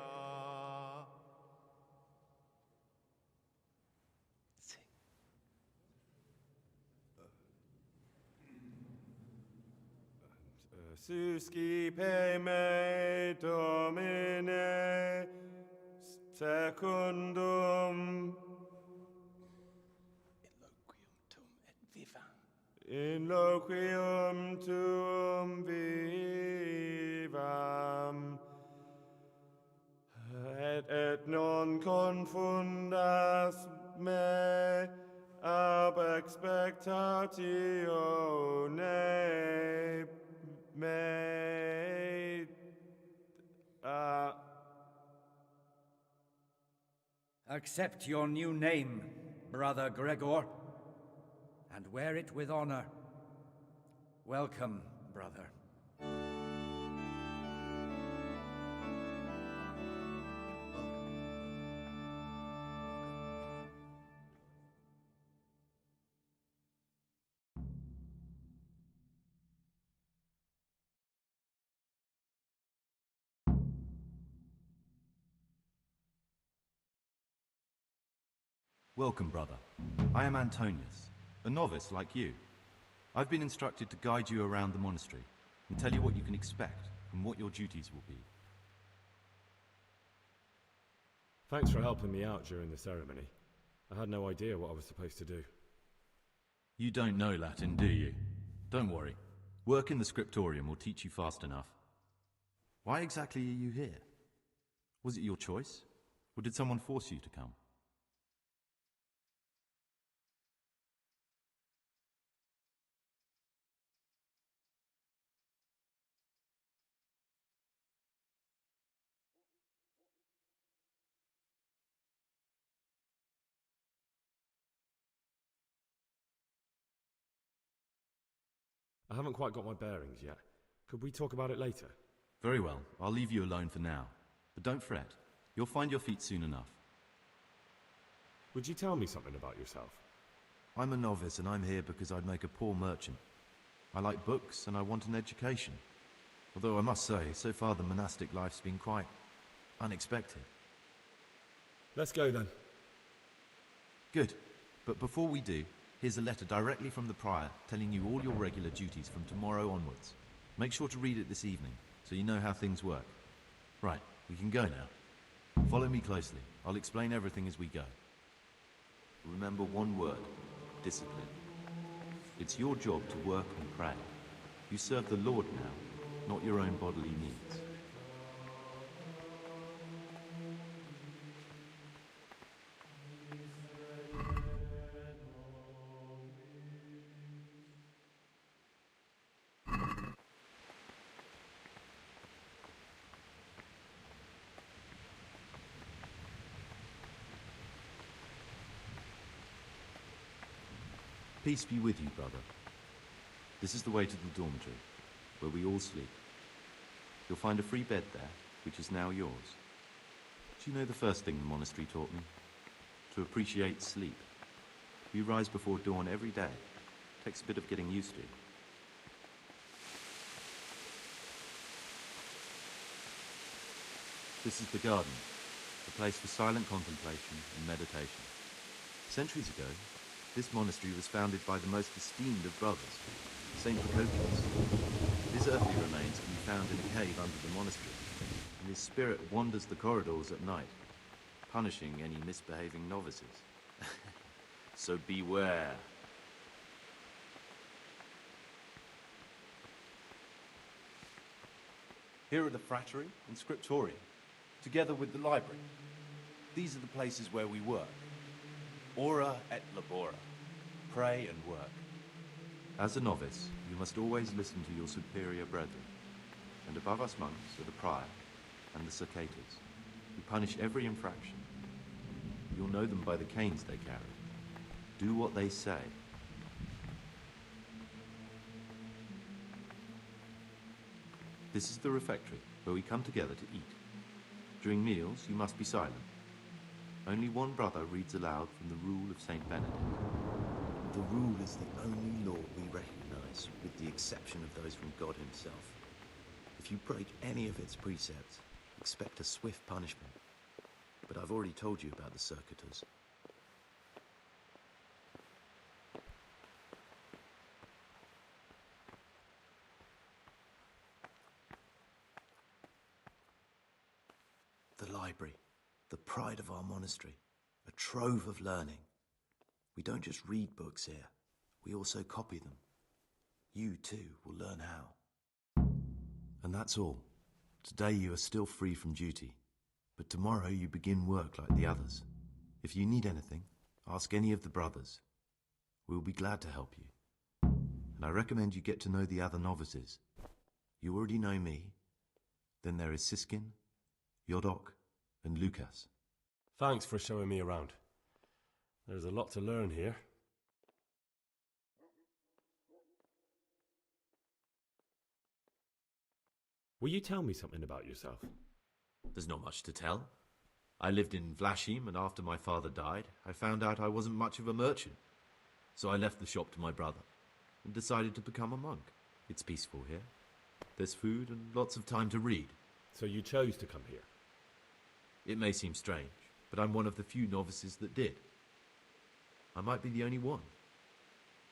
Suscipe me, Domine, secundum in loquium tuum vivam, et non confundas me ab expectatione mea. Accept your new name, Brother Gregor, and wear it with honor. Welcome, brother. Welcome, brother. I am Antonius, a novice like you. I've been instructed to guide you around the monastery and tell you what you can expect and what your duties will be. Thanks for helping me out during the ceremony. I had no idea what I was supposed to do. You don't know Latin, do you? Don't worry. Work in the scriptorium will teach you fast enough. Why exactly are you here? Was it your choice? Or did someone force you to come? I haven't quite got my bearings yet. Could we talk about it later? Very well, I'll leave you alone for now. But don't fret. You'll find your feet soon enough. Would you tell me something about yourself? I'm a novice and I'm here because I'd make a poor merchant. I like books and I want an education. Although I must say, so far the monastic life's been quite unexpected. Let's go then. Good. But before we do, here's a letter directly from the prior telling you all your regular duties from tomorrow onwards. Make sure to read it this evening, so you know how things work. Right, we can go now. Follow me closely. I'll explain everything as we go. Remember one word: discipline. It's your job to work and pray. You serve the Lord now, not your own bodily needs. Peace be with you, brother. This is the way to the dormitory, where we all sleep. You'll find a free bed there, which is now yours. Do you know the first thing the monastery taught me? To appreciate sleep. We rise before dawn every day. Takes a bit of getting used to. This is the garden, a place for silent contemplation and meditation. Centuries ago, this monastery was founded by the most esteemed of brothers, Saint Procopius. His earthly remains can be found in a cave under the monastery, and his spirit wanders the corridors at night, punishing any misbehaving novices. So beware. Here are the frattery and scriptorium, together with the library. These are the places where we work. Ora et labora. Pray and work. As a novice, you must always listen to your superior brethren, and above us monks are the prior and the circators, who punish every infraction. You'll know them by the canes they carry. Do what they say. This is the refectory, where we come together to eat. During meals, you must be silent. Only one brother reads aloud from the Rule of Saint Benedict. The Rule is the only law we recognize, with the exception of those from God himself. If you break any of its precepts, expect a swift punishment. But I've already told you about the circuitors. The library, the pride of our monastery, a trove of learning. We don't just read books here, we also copy them. You too will learn how. And that's all. Today you are still free from duty, but tomorrow you begin work like the others. If you need anything, ask any of the brothers. We'll be glad to help you. And I recommend you get to know the other novices. You already know me. Then there is Siskin, Yodok, and Lucas. Thanks for showing me around. There's a lot to learn here. Will you tell me something about yourself? There's not much to tell. I lived in Vlashim, and after my father died, I found out I wasn't much of a merchant. So I left the shop to my brother, and decided to become a monk. It's peaceful here. There's food and lots of time to read. So you chose to come here? It may seem strange, but I'm one of the few novices that did. I might be the only one.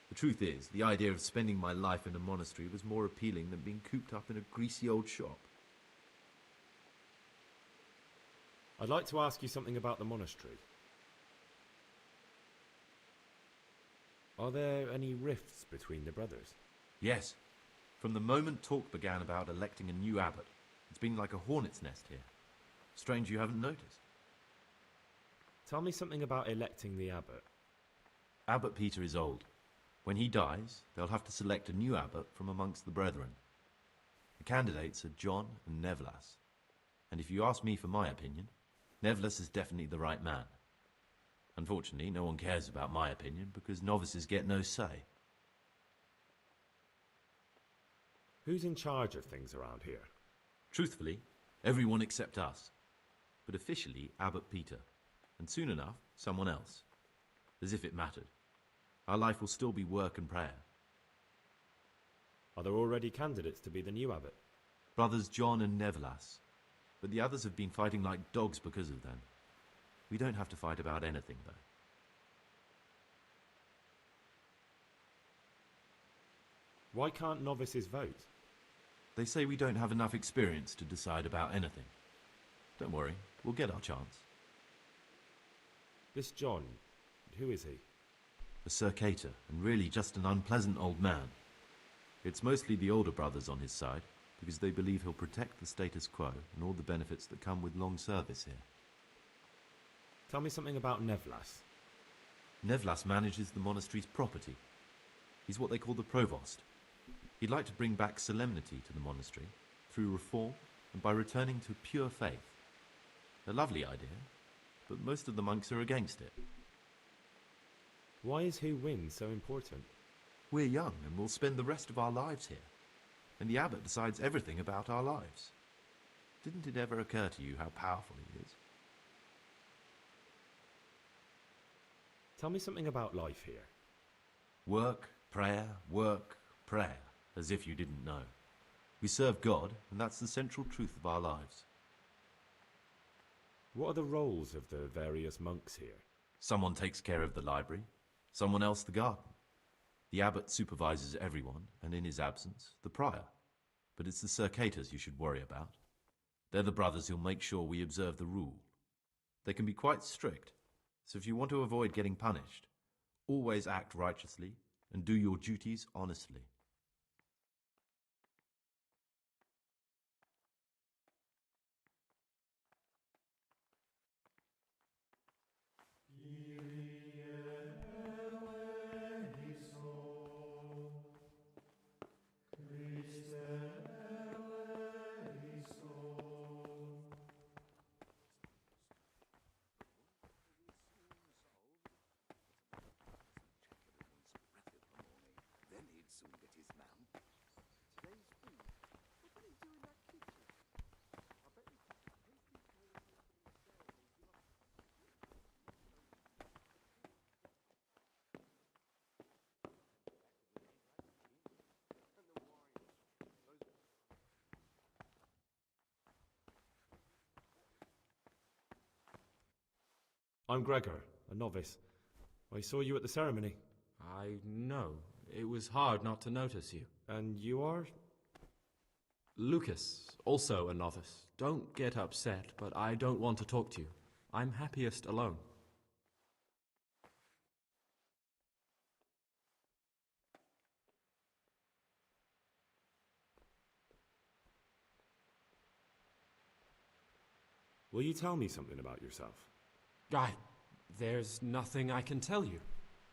The truth is, the idea of spending my life in a monastery was more appealing than being cooped up in a greasy old shop. I'd like to ask you something about the monastery. Are there any rifts between the brothers? Yes. From the moment talk began about electing a new abbot, it's been like a hornet's nest here. Strange you haven't noticed. Tell me something about electing the abbot. Abbot Peter is old. When he dies, they'll have to select a new abbot from amongst the brethren. The candidates are John and Nevlas. And if you ask me for my opinion, Nevlas is definitely the right man. Unfortunately, no one cares about my opinion because novices get no say. Who's in charge of things around here? Truthfully, everyone except us. But officially, Abbot Peter. And soon enough, someone else. As if it mattered. Our life will still be work and prayer. Are there already candidates to be the new abbot? Brothers John and Nevelas. But the others have been fighting like dogs because of them. We don't have to fight about anything, though. Why can't novices vote? They say we don't have enough experience to decide about anything. Don't worry, we'll get our chance. This John, who is he? A Circator, and really just an unpleasant old man. It's mostly the older brothers on his side, because they believe he'll protect the status quo and all the benefits that come with long service here. Tell me something about Nevlas. Nevlas manages the monastery's property. He's what they call the provost. He'd like to bring back solemnity to the monastery, through reform and by returning to pure faith. A lovely idea, but most of the monks are against it. Why is who wins so important? We're young and we'll spend the rest of our lives here. And the abbot decides everything about our lives. Didn't it ever occur to you how powerful he is? Tell me something about life here. Work, prayer, as if you didn't know. We serve God, and that's the central truth of our lives. What are the roles of the various monks here? Someone takes care of the library, someone else the garden. The abbot supervises everyone, and in his absence, the prior. But it's the Circators you should worry about. They're the brothers who'll make sure we observe the rule. They can be quite strict, so if you want to avoid getting punished, always act righteously and do your duties honestly. I'm Gregor, a novice. I saw you at the ceremony. I know. It was hard not to notice you. And you are? Lucas, also a novice. Don't get upset, but I don't want to talk to you. I'm happiest alone. Will you tell me something about yourself? There's nothing I can tell you.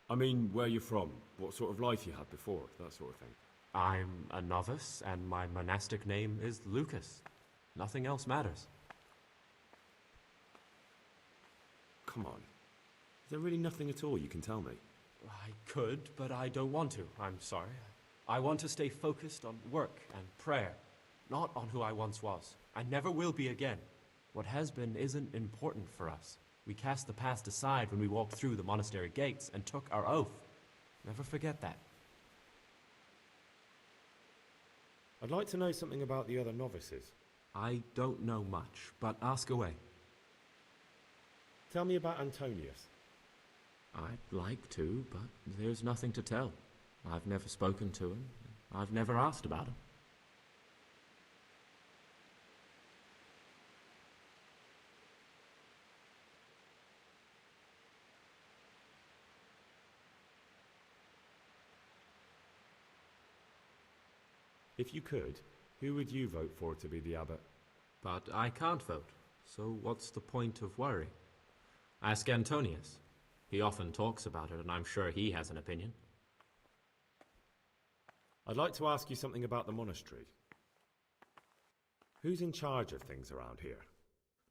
I mean, where you're from, what sort of life you had before, that sort of thing. I'm a novice, and my monastic name is Lucas. Nothing else matters. Come on. Is there really nothing at all you can tell me? I could, but I don't want to. I'm sorry. I want to stay focused on work and prayer, not on who I once was. I never will be again. What has been isn't important for us. We cast the past aside when we walked through the monastery gates and took our oath. Never forget that. I'd like to know something about the other novices. I don't know much, but ask away. Tell me about Antonius. I'd like to, but there's nothing to tell. I've never spoken to him. I've never asked about him. If you could, who would you vote for to be the abbot? But I can't vote, so what's the point of worry? Ask Antonius. He often talks about it, and I'm sure he has an opinion. I'd like to ask you something about the monastery. Who's in charge of things around here?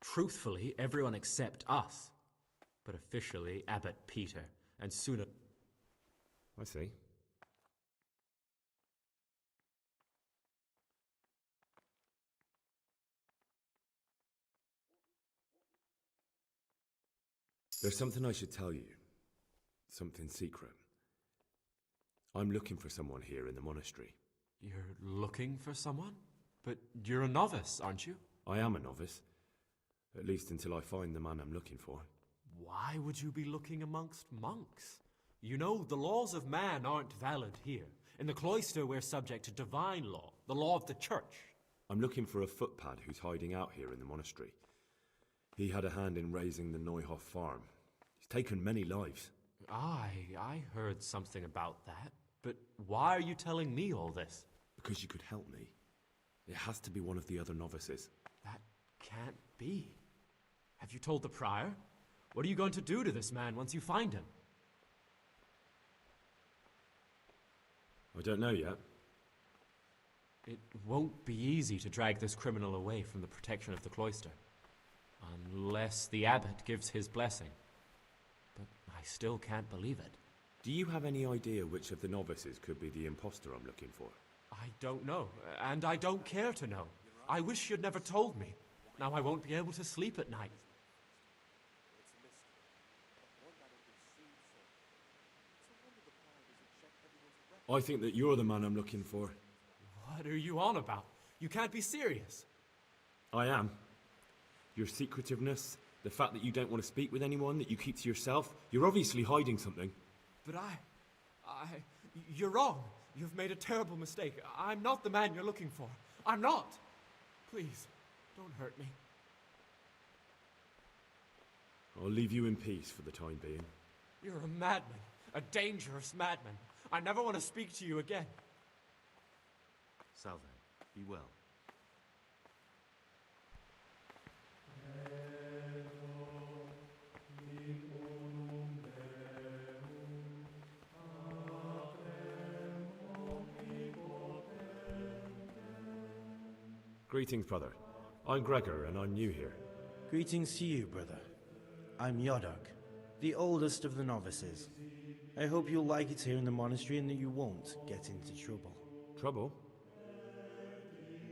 Truthfully, everyone except us. But officially, Abbot Peter, and sooner... I see. There's something I should tell you. Something secret. I'm looking for someone here in the monastery. You're looking for someone? But you're a novice, aren't you? I am a novice. At least until I find the man I'm looking for. Why would you be looking amongst monks? You know, the laws of man aren't valid here. In the cloister, we're subject to divine law, the law of the church. I'm looking for a footpad who's hiding out here in the monastery. He had a hand in raising the Neuhoff farm. He's taken many lives. I heard something about that. But why are you telling me all this? Because you could help me. It has to be one of the other novices. That can't be. Have you told the prior? What are you going to do to this man once you find him? I don't know yet. It won't be easy to drag this criminal away from the protection of the cloister. Unless the abbot gives his blessing. But I still can't believe it. Do you have any idea which of the novices could be the imposter I'm looking for? I don't know, and I don't care to know. I wish you'd never told me. Now I won't be able to sleep at night. I think that you're the man I'm looking for. What are you on about? You can't be serious. I am. Your secretiveness, the fact that you don't want to speak with anyone, that you keep to yourself, you're obviously hiding something. But you're wrong. You've made a terrible mistake. I'm not the man you're looking for. I'm not. Please, don't hurt me. I'll leave you in peace for the time being. You're a madman. A dangerous madman. I never want to speak to you again. Salve, be well. Greetings, brother. I'm Gregor, and I'm new here. Greetings to you, brother. I'm Yodok, the oldest of the novices. I hope you'll like it here in the monastery and that you won't get into trouble. Trouble?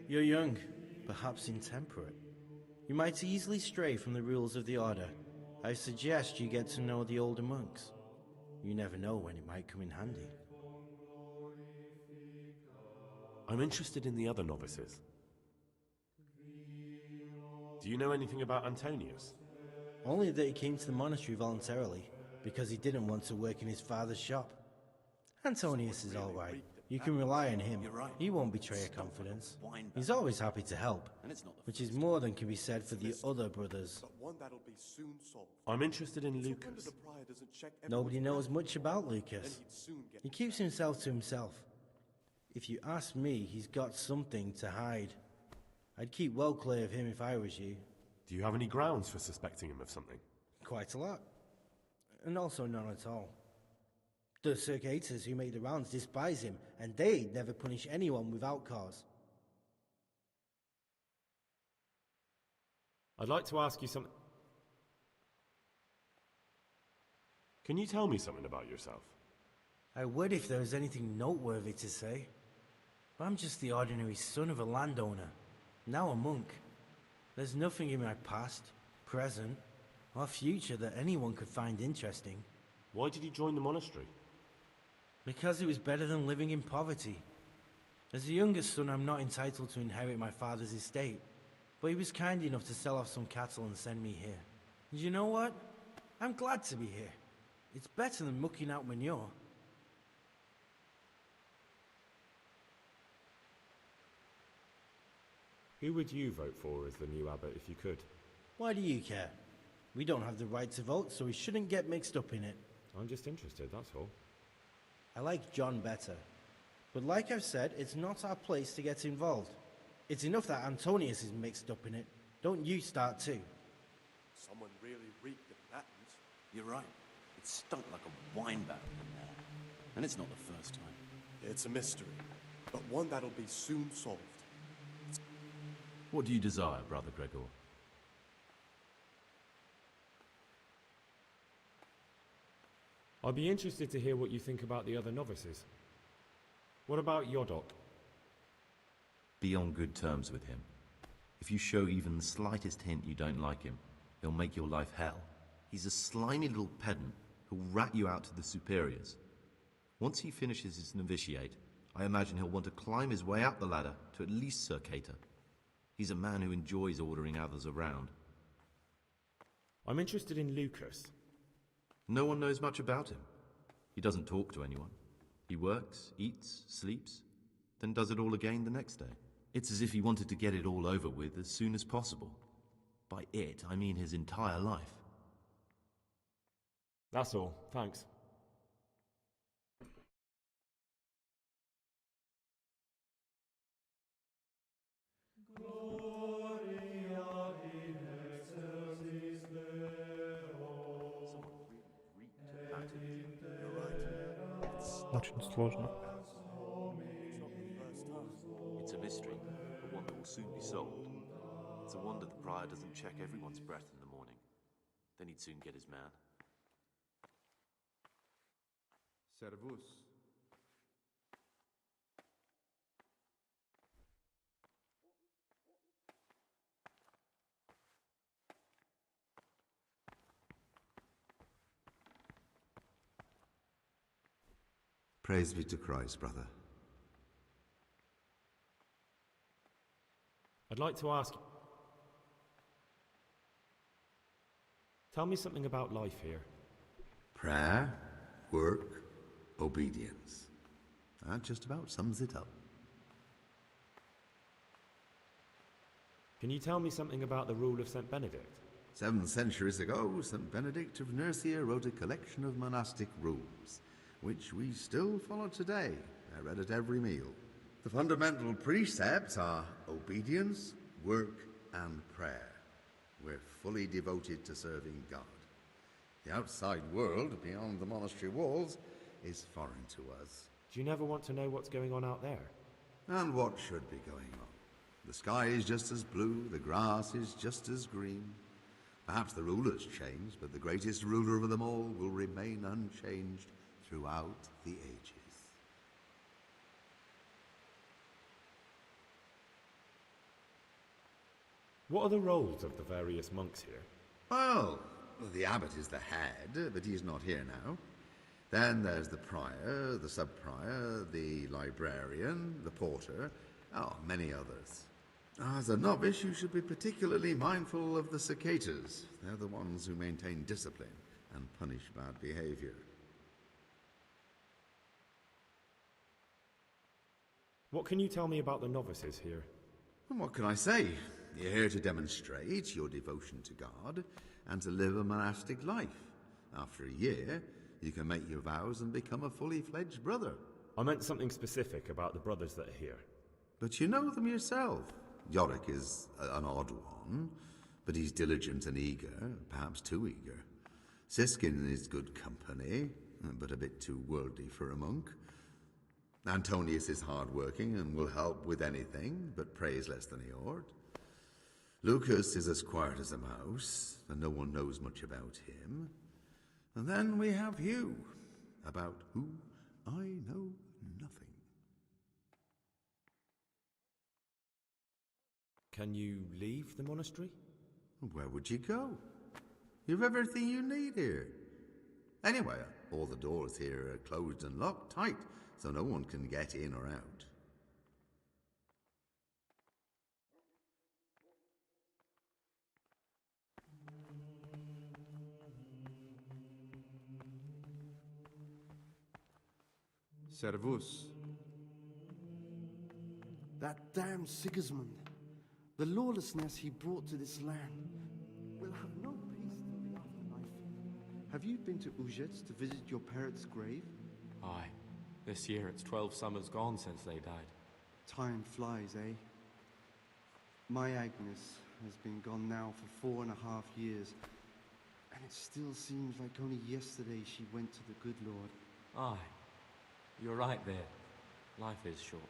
You're young, perhaps intemperate. You might easily stray from the rules of the order. I suggest you get to know the older monks. You never know when it might come in handy. I'm interested in the other novices. Do you know anything about Antonius? Only that he came to the monastery voluntarily, because he didn't want to work in his father's shop. Antonius is all right. You can rely on him. He won't betray your confidence. He's always happy to help, which is more than can be said for the other brothers. I'm interested in Lucas. Nobody knows much about Lucas. He keeps himself to himself. If you ask me, he's got something to hide. I'd keep well clear of him if I was you. Do you have any grounds for suspecting him of something? Quite a lot. And also none at all. The circators who make the rounds despise him, and they never punish anyone without cause. I'd like to ask you something. Can you tell me something about yourself? I would if there was anything noteworthy to say. I'm just the ordinary son of a landowner, now a monk. There's nothing in my past, present, or future that anyone could find interesting. Why did you join the monastery? Because it was better than living in poverty. As the youngest son, I'm not entitled to inherit my father's estate, but he was kind enough to sell off some cattle and send me here. And you know what? I'm glad to be here. It's better than mucking out manure. Who would you vote for as the new abbot if you could? Why do you care? We don't have the right to vote, so we shouldn't get mixed up in it. I'm just interested, that's all. I like John better. But like I've said, it's not our place to get involved. It's enough that Antonius is mixed up in it. Don't you start too. Someone really reeked of patents. You're right. It stunk like a wine barrel in there. And it's not the first time. It's a mystery, but one that'll be soon solved. What do you desire, Brother Gregor? I'd be interested to hear what you think about the other novices. What about Yodok? Be on good terms with him. If you show even the slightest hint you don't like him, he'll make your life hell. He's a slimy little pedant who'll rat you out to the superiors. Once he finishes his novitiate, I imagine he'll want to climb his way up the ladder to at least Sir Cater. He's a man who enjoys ordering others around. I'm interested in Lucas. No one knows much about him. He doesn't talk to anyone. He works, eats, sleeps, then does it all again the next day. It's as if he wanted to get it all over with as soon as possible. By it, I mean his entire life. That's all, thanks. Очень сложно. It's a mystery, but one that will soon be solved. It's a wonder the prior doesn't check everyone's breath in the morning. Then he'd soon get his man. Servus. Praise be to Christ, brother. I'd like to ask... Tell me something about life here. Prayer, work, obedience. That just about sums it up. Can you tell me something about the rule of St. Benedict? 7 centuries ago, St. Benedict of Nursia wrote a collection of monastic rules, which we still follow today. They're read at every meal. The fundamental precepts are obedience, work, and prayer. We're fully devoted to serving God. The outside world, beyond the monastery walls, is foreign to us. Do you never want to know what's going on out there? And what should be going on? The sky is just as blue, the grass is just as green. Perhaps the rulers change, but the greatest ruler of them all will remain unchanged throughout the ages. What are the roles of the various monks here? Well, the abbot is the head, but he's not here now. Then there's the prior, the sub-prior, the librarian, the porter, many others. As a novice, you should be particularly mindful of the cicatas. They're the ones who maintain discipline and punish bad behavior. What can you tell me about the novices here? And what can I say? You're here to demonstrate your devotion to God and to live a monastic life. After a year, you can make your vows and become a fully fledged brother. I meant something specific about the brothers that are here. But you know them yourself. Yorick is an odd one, but he's diligent and eager, perhaps too eager. Siskin is good company, but a bit too worldly for a monk. Antonius is hard-working and will help with anything, but prays less than he ought. Lucas is as quiet as a mouse, and no one knows much about him. And then we have you, about who I know nothing. Can you leave the monastery? Where would you go? You've everything you need here. Anyway, all the doors here are closed and locked tight, so no one can get in or out. Servus. That damn Sigismund, the lawlessness he brought to this land, will have no peace till the afterlife. Have you been to Ujets to visit your parents' grave? Aye. This year it's 12 summers gone since they died. Time flies, eh? My Agnes has been gone now for 4.5 years, and it still seems like only yesterday she went to the good Lord. Aye. You're right there. Life is short.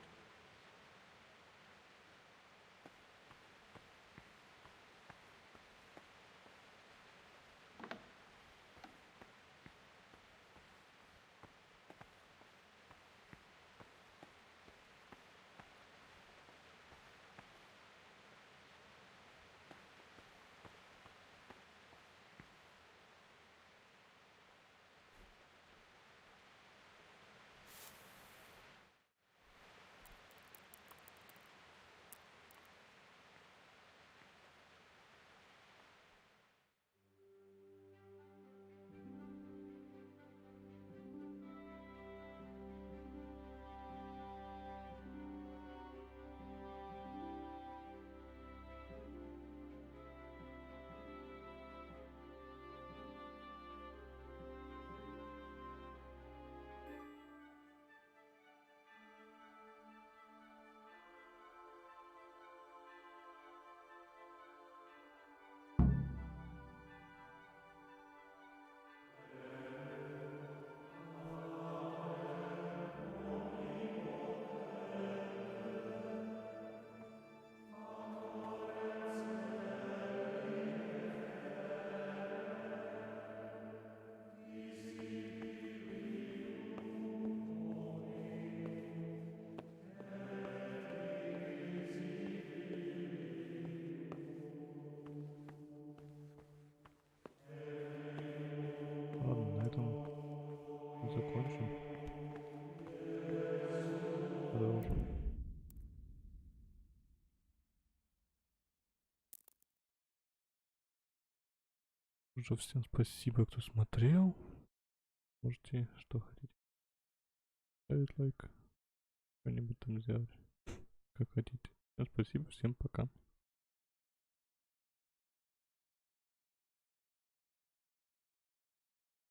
Уже всем спасибо, кто смотрел. Можете, что хотите, ставить лайк, что-нибудь там сделать, как хотите. Всем спасибо, всем пока.